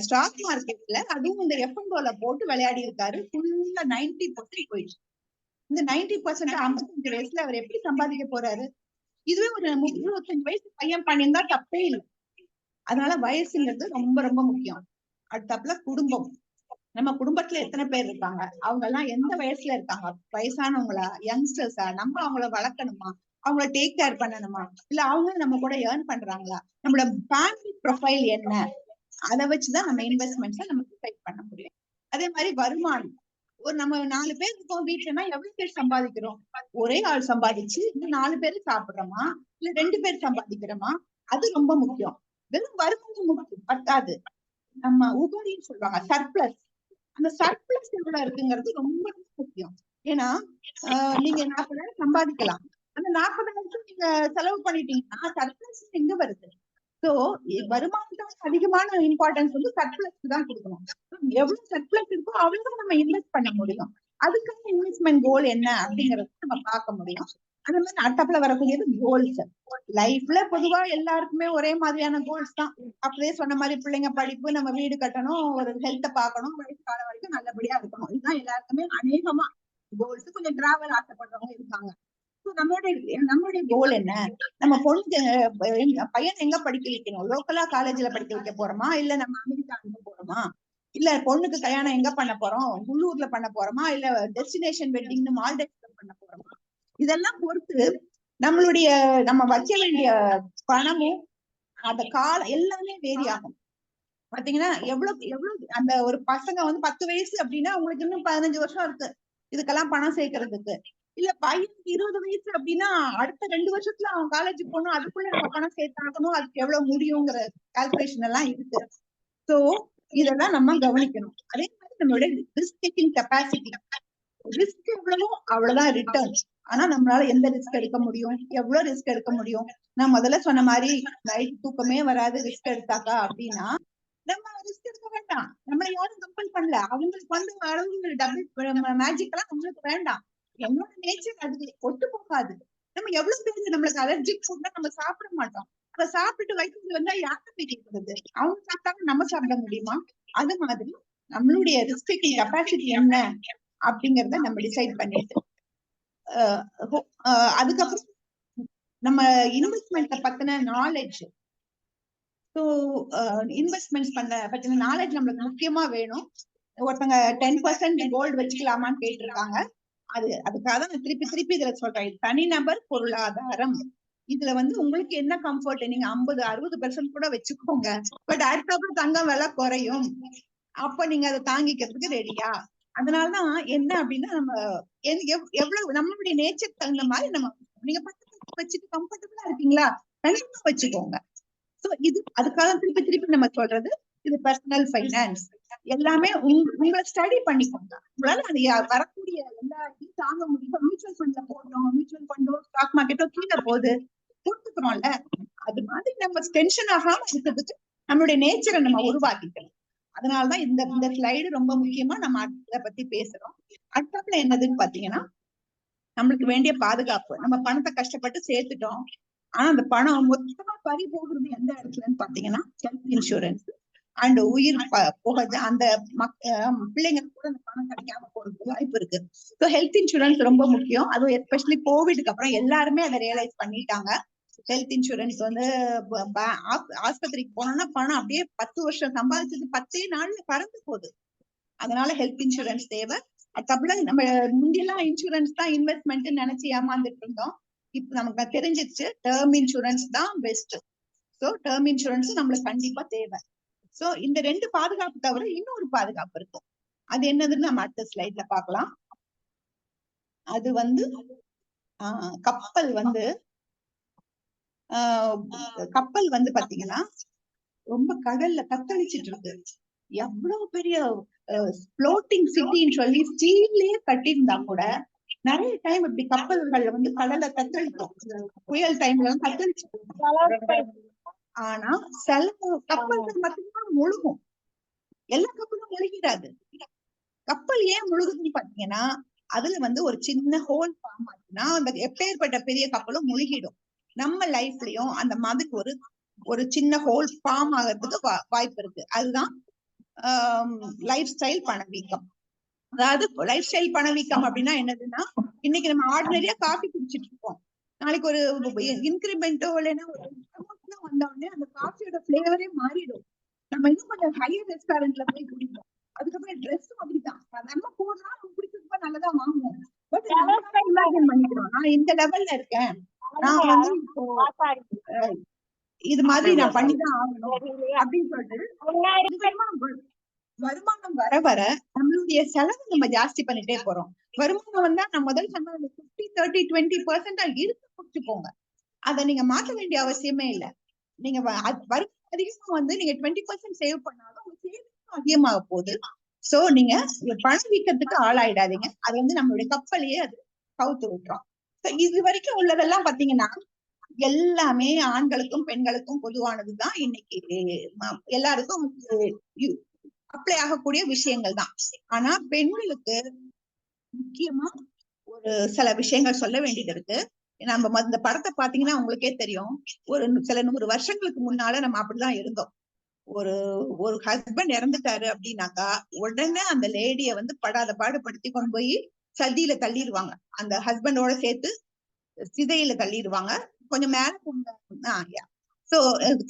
ஸ்டாக் மார்க்கெட்ல அதுவும் இந்த எஃப்என்டோல போட்டு விளையாடி இருக்காரு. ஃபுல்லா 90% போயிடுச்சு. இந்த 90% 55 வயசுல அவர் எப்படி சம்பாதிக்க போறாரு? இதுவே ஒரு 25 வயசு பையன் பண்ணியிருந்தா தப்பே இல்லை. அதனால வயசுங்கிறது ரொம்ப ரொம்ப முக்கியம். அடுத்தாப்புல குடும்பம். நம்ம குடும்பத்துல எத்தனை பேர் இருக்காங்க, அவங்க எல்லாம் எந்த வயசுல இருக்காங்க, வயசானவங்களா, யங்ஸ்டர்ஸா, நம்ம அவங்கள வளர்க்கணுமா, அவங்கள டேக் கேர் பண்ணணுமா, இல்ல அவங்க நம்ம கூட ஏர்ன் பண்றாங்களா, நம்மளோட ஃபேமிலி ப்ரொஃபைல் என்ன, அதை வச்சுதான் நம்ம இன்வெஸ்ட்மெண்ட்ஸை நம்ம டிசைட் பண்ண முடியும். அதே மாதிரி வருமானம். ஒரு நம்ம 4 பேர் இருக்கோம் வீட்டுலன்னா எவ்வளவு பேர் சம்பாதிக்கிறோம்? ஒரே ஆள் சம்பாதிச்சு இன்னும் 4 பேர் சாப்பிடுறோமா, இல்ல 2 பேர் சம்பாதிக்கிறோமா? அது ரொம்ப முக்கியம். வெறும் வருமானம் பத்தாது. நம்ம உபரின்னு சொல்லுவாங்க, சர்ப்ளஸ். அந்த சர்ப்ளஸ் எவ்வளவு இருக்குங்கிறது ரொம்ப ரொம்ப முக்கியம். ஏன்னா நீங்க 40,000 சம்பாதிக்கலாம், அந்த 40,000 நீங்க செலவு பண்ணிட்டீங்கன்னா சர்ப்ளஸ் எங்க வருது? சோ வருமானத்தோட அதிகமான இம்பார்ட்டன்ஸ் சர்ப்ளஸ் தான் கொடுக்கணும். எவ்வளவு சர்ப்ளஸ் இருக்கோ அவ்வளவு நம்ம இன்வெஸ்ட் பண்ண முடியும். அதுக்கான இன்வெஸ்ட்மெண்ட் கோல் என்ன அப்படிங்கறத நம்ம பார்க்க முடியும். அந்த மாதிரி அடுத்தாப்புல வரக்கூடியது கோல்ஸ். லைஃப்ல பொதுவா எல்லாருக்குமே ஒரே மாதிரியான கோல்ஸ் தான். அப்படியே சொன்ன மாதிரி பிள்ளைங்க படிப்பு, நம்ம வீடு கட்டணும், ஒரு ஹெல்த்த பாக்கணும், வயசு காலம் வரைக்கும் நல்லபடியா இருக்கணும். இதுதான் எல்லாருக்குமே அநேகமா கோல்ஸ். கொஞ்சம் டிராவல் ஆசைப்படுறவங்க இருக்காங்க. நம்மளுடைய கோல் என்ன? நம்ம பொண்ணு பையன் எங்க படிக்க வைக்கணும்? லோக்கலா காலேஜ்ல படிக்க வைக்க போறோமா, இல்ல நம்ம அமெரிக்கா அனுப்ப போறோமா, இல்ல பொண்ணுக்கு கல்யாணம் எங்க பண்ண போறோம், உள்ளூர்ல பண்ண போறோமா, இல்ல டெஸ்டினேஷன் வெட்டிங்னு மால்டைவ்ஸ்ல பண்ண போறோமா? இதெல்லாம் பொறுத்து நம்ம வைக்க வேண்டிய பணமும் அந்த காலம் எல்லாமே வேரி ஆகும். பாத்தீங்கன்னா எவ்வளவு அந்த ஒரு பசங்க 10 வயசு அப்படின்னா உங்களுக்கு இன்னும் 15 வருஷம் இருக்கு இதுக்கெல்லாம் பணம் சேர்க்கறதுக்கு. இல்ல பையனுக்கு 20 வயசு அப்படின்னா அடுத்த 2 வருஷத்துல அவன் காலேஜ் போகணும், அதுக்குள்ள நம்ம பணம் சேர்த்தாகணும், அதுக்கு எவ்வளவு முடியுங்கிற கால்குலேஷன் எல்லாம் இருக்கு. சோ இதெல்லாம் நம்ம கவனிக்கணும். அதே மாதிரி நம்மளுடைய ரிஸ்க் டேக்கிங் கெப்பாசிட்டி. ரிஸ்க் எவ்வளவோ அவ்வளவுதான் ரிட்டர்ன். ஆனா நம்மளால எந்த ரிஸ்க் எடுக்க முடியும், எவ்வளவு ரிஸ்க் எடுக்க முடியும்? நான் முதல்ல சொன்ன மாதிரி நைட் தூக்கமே வராது ரிஸ்க் எடுத்தாக்கா அப்படின்னா நம்ம ரிஸ்க் எடுக்க வேண்டாம். நம்மளை யாரும் கம்பல் பண்ணல. அவங்களுக்கு அளவு டபுள் மேஜிக் எல்லாம் நம்மளுக்கு வேண்டாம். என்னோட நேச்சர் அது ஒட்டு போகாது. நம்ம எவ்வளவு பேருக்கு நம்மளுக்கு அலர்ஜிக் ஃபுட்னா நம்ம சாப்பிட மாட்டோம். அப்ப சாப்பிட்டு வயிற்றுல வந்தா யார்கிட்ட போய் கேட்கறது? அவங்க சாப்பிட்டாங்க, நம்ம சாப்பிட முடியுமா? அது மாதிரி நம்மளுடைய ரிஸ்க் டேக்கிங் கெப்பாசிட்டி என்ன அப்படிங்கறத நம்ம டிசைட் பண்ணிட்டு அதுக்கப்புறம் நம்ம இன்வெஸ்ட்மெண்ட் பத்தின நாலேஜ். ஸோ இன்வெஸ்ட்மெண்ட்ஸ் பத்தின நாலேஜ் நம்மளுக்கு முக்கியமா வேணும். ஒருத்தங்க 10% கோல்டு வச்சுக்கலாமான்னு கேட்டிருக்காங்க. அதுக்காக தான் நான் திருப்பி இதுல சொல்றேன். தனிநபர் பொருளாதாரம். இதுல உங்களுக்கு என்ன கம்ஃபர்ட், நீங்க 50-60% கூட வச்சுக்கோங்க. பட் அடுத்தப்பறம் தங்கம் விலை குறையும், அப்ப நீங்க அதை தாங்கிக்கிறதுக்கு ரெடியா? அதனாலதான் என்ன அப்படின்னா நம்ம எவ்வளவு நம்மளுடைய நேச்சர் தகுந்த மாதிரி நம்ம நீங்க 10% வச்சுட்டு கம்ஃபர்டபுளா இருக்கீங்களா, கண்டிப்பா வச்சுக்கோங்க. சோ இது அதுக்காக திருப்பி நம்ம சொல்றது, இது பர்சனல் ஃபைனான்ஸ். எல்லாமே உங்களை ஸ்டடி பண்ணிக்கோங்க. உங்களால அது வரக்கூடிய எல்லா இதையும் தாங்க முடியும். மியூச்சுவல் ஃபண்ட்ல போடுறோம், மியூச்சுவல் ஃபண்டோ ஸ்டாக் மார்க்கெட்டோ கீழே போகுது கொடுத்துக்கிறோம்ல, அது மாதிரி நம்ம டென்ஷன் ஆகாம இருக்கிறதுக்கு நம்மளுடைய நேச்சரை நம்ம உருவாக்கிக்கணும். அதனாலதான் இந்த ஸ்லைடு ரொம்ப முக்கியமா நம்ம அதை பத்தி பேசுறோம். அடுத்தாப்புல என்னதுன்னு பாத்தீங்கன்னா நம்மளுக்கு வேண்டிய பாதுகாப்பு. நம்ம பணத்தை கஷ்டப்பட்டு சேர்த்துட்டோம், ஆனா அந்த பணம் மொத்தமா பறி போகுறது எந்த இடத்துலன்னு பாத்தீங்கன்னா ஹெல்த் இன்சூரன்ஸ் அண்ட் உயிர் போகிறது. அந்த பிள்ளைங்களுக்கு கூட அந்த பணம் கிடைக்காம போறதுக்கு வாய்ப்பு இருக்கு. ஸோ ஹெல்த் இன்சூரன்ஸ் ரொம்ப முக்கியம். அதுவும் எஸ்பெஷலி கோவிட்க்கு அப்புறம் எல்லாருமே அதை ரியலைஸ் பண்ணிட்டாங்க. ஹெல்த் இன்சூரன்ஸ் வந்து ஆஸ்பத்திரிக்கு போனோம்னா பணம் அப்படியே 10 வருஷம் சம்பாதிச்சது 10 நாள்ல பறந்து போகுது. அதனால ஹெல்த் இன்சூரன்ஸ் தேவை. அதுக்கப்புறம் நம்ம முந்தியெல்லாம் இன்சூரன்ஸ் தான் இன்வெஸ்ட்மெண்ட் நினைச்சு ஏமாந்துட்டு இருந்தோம். இப்ப நமக்கு தெரிஞ்சிருச்சு டேர்ம் இன்சூரன்ஸ் தான் பெஸ்ட். ஸோ டேர்ம் இன்சூரன்ஸ் நம்மளுக்கு கண்டிப்பா தேவை. சோ இந்த 2 பாதுகாப்பு தவிர இன்னொரு பாதுகாப்பு இருக்கும். அது என்னதுன்னு நம்ம அடுத்த ஸ்லைட்ல பார்க்கலாம். அது வந்து கப்பல் வந்து பாத்தீங்கன்னா ரொம்ப கடல்ல தத்தளிச்சிட்டு இருக்கு. எவ்வளவு பெரிய ஃப்ளோட்டிங் சிட்டின்னு சொல்லி ஸ்டீல்லயே கட்டியிருந்தா கூட நிறைய டைம் இப்படி கப்பல்கள் வந்து கடல்ல தத்தளிக்கும். புயல் டைம்ல தத்தளிச்சு. ஆனா சில கப்பல்கள் மட்டும்தான் முழுகும். எல்லா கப்பலும் முழுகிடாது. கப்பல் ஏன் முழுகுதுன்னு பாத்தீங்கன்னா அதுல வந்து ஒரு சின்ன ஹோல் ஃபார்ம் ஆச்சுன்னா அந்த எப்பேற்பட்ட பெரிய கப்பலும் முழுகிடும். நம்ம லைஃப்லயும் அந்த மாதிரி ஒரு சின்ன ஹோல் ஃபார்ம் ஆகிறதுக்கு வாய்ப்பு இருக்கு. அதுதான் லைஃப் ஸ்டைல் பணவீக்கம். அதாவது லைஃப் ஸ்டைல் பணவீக்கம் அப்படின்னா என்னதுன்னா, இன்னைக்கு நம்ம ஆர்டினரியா காஃபி குடிச்சிட்டு இருக்கோம். நாளைக்கு ஒரு இன்கிரிமெண்டோ இல்லைன்னா ஒரு வந்தோடனே அந்த காஃபியோட பிளேவரே மாறிடும். நம்ம இன்னும் கொஞ்சம் ஹையர் ரெஸ்டாரண்ட்ல போய் குடிப்போம். அதுக்கப்புறம் ட்ரெஸ்ஸும் அப்படிதான். நம்ம போனா நம்ம பிடிச்சிருப்பா நல்லதா வாங்குவோம். பட் இமேஜின் பண்ணிக்கிறோம் நான் இந்த லெவல்ல இருக்கேன், நான் வந்து இப்போ இது மாதிரி நான் பண்ணிதான் ஆகணும் அப்படின்னு சொல்லிட்டு வருமானம் வர வர நம்மளுடைய செலவு நம்ம ஜாஸ்தி பண்ணிட்டே போறோம். வருமானம் வந்தா நான் முதல் சொன்ன 50, 30, 20% இருக்கு குடிச்சுக்கோங்க. அதை நீங்க மாற்ற வேண்டிய அவசியமே இல்லை. நீங்க வருமானம் அதிகமா வந்து நீங்க 20% சேவ் பண்ணாலும் உங்க சேவிங்ஸும் அதிகமாக போகுது. சோ நீங்க பணவீக்கத்துக்கு ஆளாயிடாதீங்க. அது வந்து நம்மளுடைய கப்பலையே அது கவுத்து விட்டுரும். இது வரைக்கும் உள்ளதெல்லாம் பாத்தீங்கன்னா எல்லாமே ஆண்களுக்கும் பெண்களுக்கும் பொதுவானதுதான். இன்னைக்கு எல்லாருக்கும் அப்ளை ஆகக்கூடிய விஷயங்கள் தான். ஆனா பெண்களுக்கு முக்கியமா ஒரு சில விஷயங்கள் சொல்ல வேண்டியது இருக்கு. நம்ம இந்த படத்தை பாத்தீங்கன்னா உங்களுக்கே தெரியும். ஒரு சில 100 வருஷங்களுக்கு முன்னால நம்ம அப்படிதான் இருந்தோம். ஒரு ஹஸ்பண்ட் இறந்துட்டாரு அப்படின்னாக்கா உடனே அந்த லேடிய வந்து படாத பாடுபடுத்தி கொண்டு போய் சதியில தள்ளிடுவாங்க. அந்த ஹஸ்பண்டோட சேர்த்து சிதையில தள்ளிடுவாங்க. கொஞ்சம் மேல சோ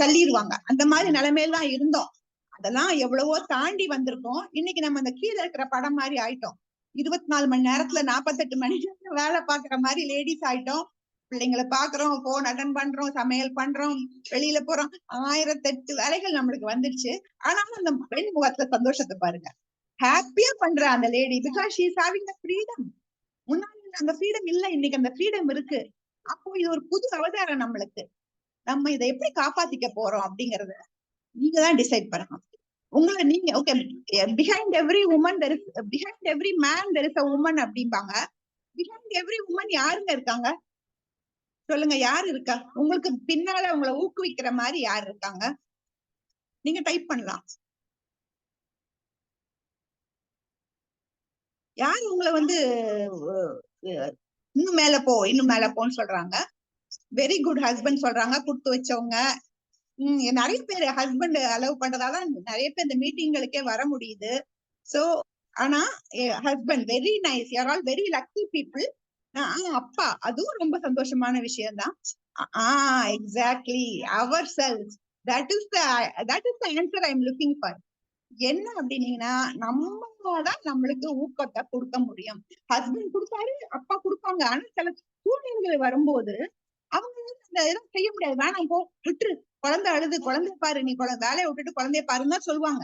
தள்ளிடுவாங்க. அந்த மாதிரி நிலைமையில தான் இருந்தோம். அதெல்லாம் எவ்வளவோ தாண்டி வந்திருக்கோம். இன்னைக்கு நம்ம அந்த கீழே இருக்கிற படம் மாதிரி ஆயிட்டோம். 24 மணி நேரத்துல 48 மணி நேரத்துல வேலை பாக்குற மாதிரி லேடிஸ் ஆயிட்டோம். பிள்ளைங்களை பாக்குறோம், போன் அட்டன் பண்றோம், சமையல் பண்றோம், வெளியில போறோம். 1008 வேலைகள் நம்மளுக்கு வந்துருச்சு. ஆனாலும் அந்த பெண் முகத்துல சந்தோஷத்தை பாருங்க. ஹாப்பியா பண்ற அந்த lady because she is having the freedom. முன்னாடி அந்த ஃப்ரீடம் இல்ல, இன்னைக்கு அந்த ஃப்ரீடம் இருக்கு. அப்போ இது ஒரு புது அவதாரம் நம்மளுக்கு. நம்ம இதை எப்படி காப்பாத்திக்க போறோம் அப்படிங்கறத நீங்க தான் டிசைட் பண்ணணும். உங்களை நீங்க okay behind every woman there is behind every man there is a woman அப்படிம்பாங்க. பிஹைண்ட் எவ்ரி உமன் யாருங்க இருக்காங்க சொல்லுங்க? யாரு இருக்கா உங்களுக்கு பின்னால உங்களை ஊக்குவிக்கிற மாதிரி? யாரு இருக்காங்க? நீங்க டைப் பண்ணலாம். யாரு உங்களை வந்து இன்னும் மேல போ இன்னும் மேல போன்னு சொல்றாங்க? வெரி குட் ஹஸ்பண்ட் சொல்றாங்க, கொடுத்து வச்சவங்க. நிறைய பேர் ஹஸ்பண்ட் அலோவ் பண்றதால நிறைய பேர் இந்த மீட்டிங்களுக்கே வர முடியுது. சோ ஆனா husband very nice, you are all very lucky people. அப்பா அதுவும் ரொம்ப சந்தோஷமான விஷயம் தான். எக்ஸாக்ட்லி அவர் tells that is the answer I am looking for. என்ன அப்படின்னீங்கன்னா நம்மதான் நம்மளுக்கு ஊக்கத்தை கொடுக்க முடியும். ஹஸ்பண்ட் கொடுப்பாரு, அப்பா கொடுப்பாங்க. ஆனா சில சூழ்நிலைகள் வரும்போது அவங்க இந்த இதெல்லாம் செய்ய முடியாது. வேணாம் போ விட்டுரு, குழந்தை அழுது, குழந்தைய பாரு, நீ வேலையை விட்டுட்டு குழந்தைய பாருன்னு தான் சொல்லுவாங்க.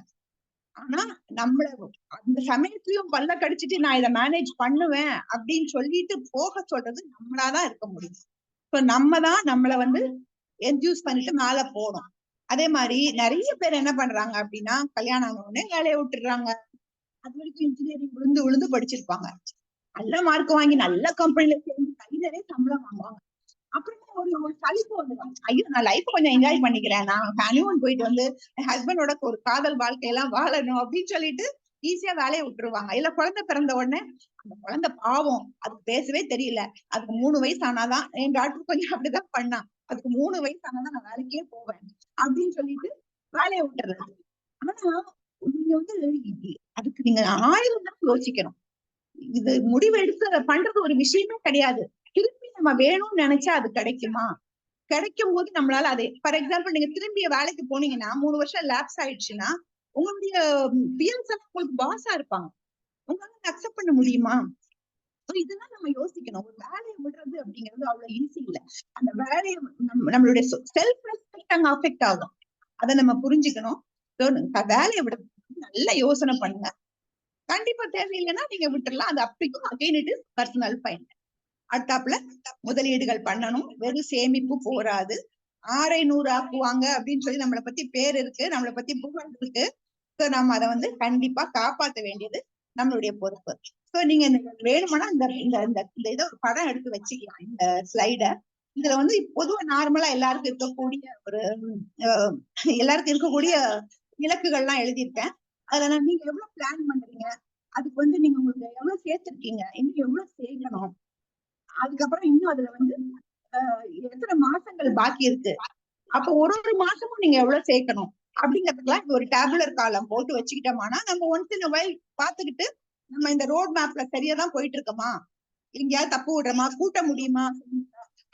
ஆனா நம்மள அந்த சமயத்திலயும் பல்ல கடிச்சிட்டு நான் இதை மேனேஜ் பண்ணுவேன் அப்படின்னு சொல்லிட்டு போக சொல்றது நம்மளாதான் இருக்க முடியும். சோ நம்ம தான் நம்மளை வந்து என்ஜூஸ் பண்ணிட்டு மேல போகணும். அதே மாதிரி நிறைய பேர் என்ன பண்றாங்க அப்படின்னா கல்யாணம் ஆன உடனே வேலையை விட்டுடுறாங்க. அது வரைக்கும் இன்ஜினியரிங் விழுந்து விழுந்து படிச்சிருப்பாங்க. நல்ல மார்க் வாங்கி நல்ல கம்பெனில சேர்ந்து கை நிறைய சம்பளம் வாங்குவாங்க. அப்புறமா ஒரு சலிப்பு வந்துடும். ஐயோ நான் லைஃப் கொஞ்சம் என்ஜாய் பண்ணிக்கிறேன், நான் ஹனிமூன் போயிட்டு வந்து என் ஹஸ்பண்டோட ஒரு காதல் வாழ்க்கையெல்லாம் வாழணும் அப்படின்னு சொல்லிட்டு ஈஸியா வேலையை விட்டுருவாங்க. இல்ல குழந்தை பிறந்த உடனே அந்த குழந்தை பாவம், அதுக்கு பேசவே தெரியல, அதுக்கு 3 வயசு ஆனாதான். என் டாக்டர் கொஞ்சம் அப்படிதான் பண்ணா. அதுக்கு 3 வயசு ஆனாதான் நான் வேலைக்கே போவேன் அப்படின்னு சொல்லிட்டு வேலையை விட்டுறது. ஆனா நீங்க வந்து அதுக்கு நீங்க 1000 தான் யோசிக்கணும். இது முடிவு எடுத்து பண்றது ஒரு விஷயமே கிடையாது. திருப்பி நம்ம வேணும்னு நினைச்சா அது கிடைக்குமா? கிடைக்கும் போது நம்மளால அதை ஃபார் எக்ஸாம்பிள் நீங்க திரும்பி வேலைக்கு போனீங்கன்னா 3 வருஷம் லேப்ஸ் ஆயிடுச்சுன்னா உங்களுடைய பிஎன்ஸ் உங்களுக்கு பாஸா இருப்பாங்க. உங்களால அக்செப்ட் பண்ண முடியுமா? இதெல்லாம் நம்ம யோசிக்கணும். ஒரு வேலையை விடுறது அப்படிங்கிறது அவ்வளவு ஈஸி இல்ல. அந்த வேலையை நம்மளுடைய செல்ஃப் ரெஸ்பெக்ட் அங்க அஃபெக்ட் ஆகும். அதை நம்ம புரிஞ்சுக்கணும். வேலையை விட நல்ல யோசனை பண்ணுங்க. கண்டிப்பா தேவையில்லைன்னா நீங்க விட்டுறலாம். அது அப்படிக்கும் again it is personal fine. அடுத்தாப்புல முதலீடுகள் பண்ணணும். வெறும் சேமிப்பு போராது. 600 ஆக்குவாங்க அப்படின்னு சொல்லி நம்மளை பத்தி பேர் இருக்கு, நம்மளை பத்தி புகழ் இருக்கு. சோ நம்ம அதை வந்து கண்டிப்பா காப்பாற்ற வேண்டியது நம்மளுடைய பொறுப்பு. சோ நீங்க வேணுமானா இந்த இதை ஒரு படம் எடுத்து வச்சுக்கலாம். இந்த ஸ்லைட இதுல வந்து பொதுவா நார்மலா எல்லாருக்கும் இருக்கக்கூடிய இலக்குகள்லாம் எழுதியிருக்கேன். அதுல நீங்க எவ்வளவு பிளான் பண்றீங்க, அதுக்கு வந்து நீங்க உங்களுக்கு எவ்வளவு சேர்த்திருக்கீங்க, இன்னும் எவ்வளவு சேர்க்கணும், அதுக்கப்புறம் இன்னும் அதுல வந்து எத்தனை மாசங்கள் பாக்கி இருக்கு, அப்ப ஒரு மாசமும் நீங்க எவ்வளவு சேர்க்கணும் அப்படிங்கிறதுக்கெல்லாம் ஒரு டேபுலர் காலம் போட்டு வச்சுக்கிட்டோம்னா நம்ம ஒன்ஸ் இன் வைல் பாத்துக்கிட்டு நம்ம இந்த ரோட் மேப்ல சரியாதான் போயிட்டு இருக்கோமா, எங்கேயாவது தப்பு விடுறோமா, கூட்ட முடியுமா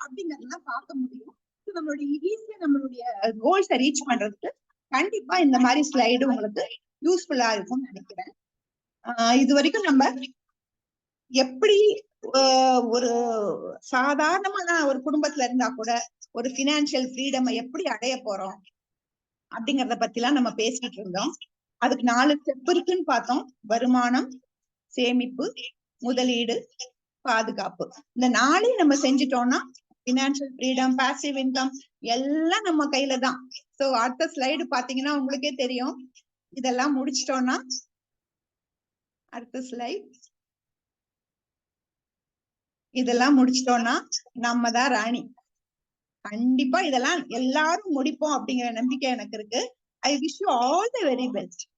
அப்படிங்கறதெல்லாம் பார்க்க முடியும். நம்மளுடைய ஈஸியா நம்மளுடைய கோல்ஸை ரீச் பண்றதுக்கு கண்டிப்பா இந்த மாதிரி ஸ்லைடு உங்களுக்கு யூஸ்ஃபுல்லா இருக்கும்னு நினைக்கிறேன். இது வரைக்கும் நம்ம எப்படி ஒரு சாதாரணமான ஒரு குடும்பத்துல இருந்தா கூட ஒரு பினான்சியல் ஃப்ரீடம் எப்படி அடைய போறோம் அப்படிங்கறத பத்தி எல்லாம் நம்ம பேசிட்டு இருந்தோம். அதுக்கு 4 ஸ்டெப் இருக்குன்னு பார்த்தோம். வருமானம், சேமிப்பு, முதலீடு, பாதுகாப்பு. இந்த 4 நம்ம செஞ்சுட்டோம்னா பினான்சியல் ஃப்ரீடம், பாசிவ் இன்கம் எல்லாம் நம்ம கையில தான். சோ அடுத்த ஸ்லைடு பாத்தீங்கன்னா உங்களுக்கே தெரியும். இதெல்லாம் முடிச்சிட்டோம்னா அடுத்த ஸ்லைட், இதெல்லாம் முடிச்சிட்டோம்னா நம்ம தான் ராணி. கண்டிப்பா இதெல்லாம் எல்லாரும் முடிப்போம் அப்படிங்கிற நம்பிக்கை எனக்கு இருக்கு. I wish you all the very best.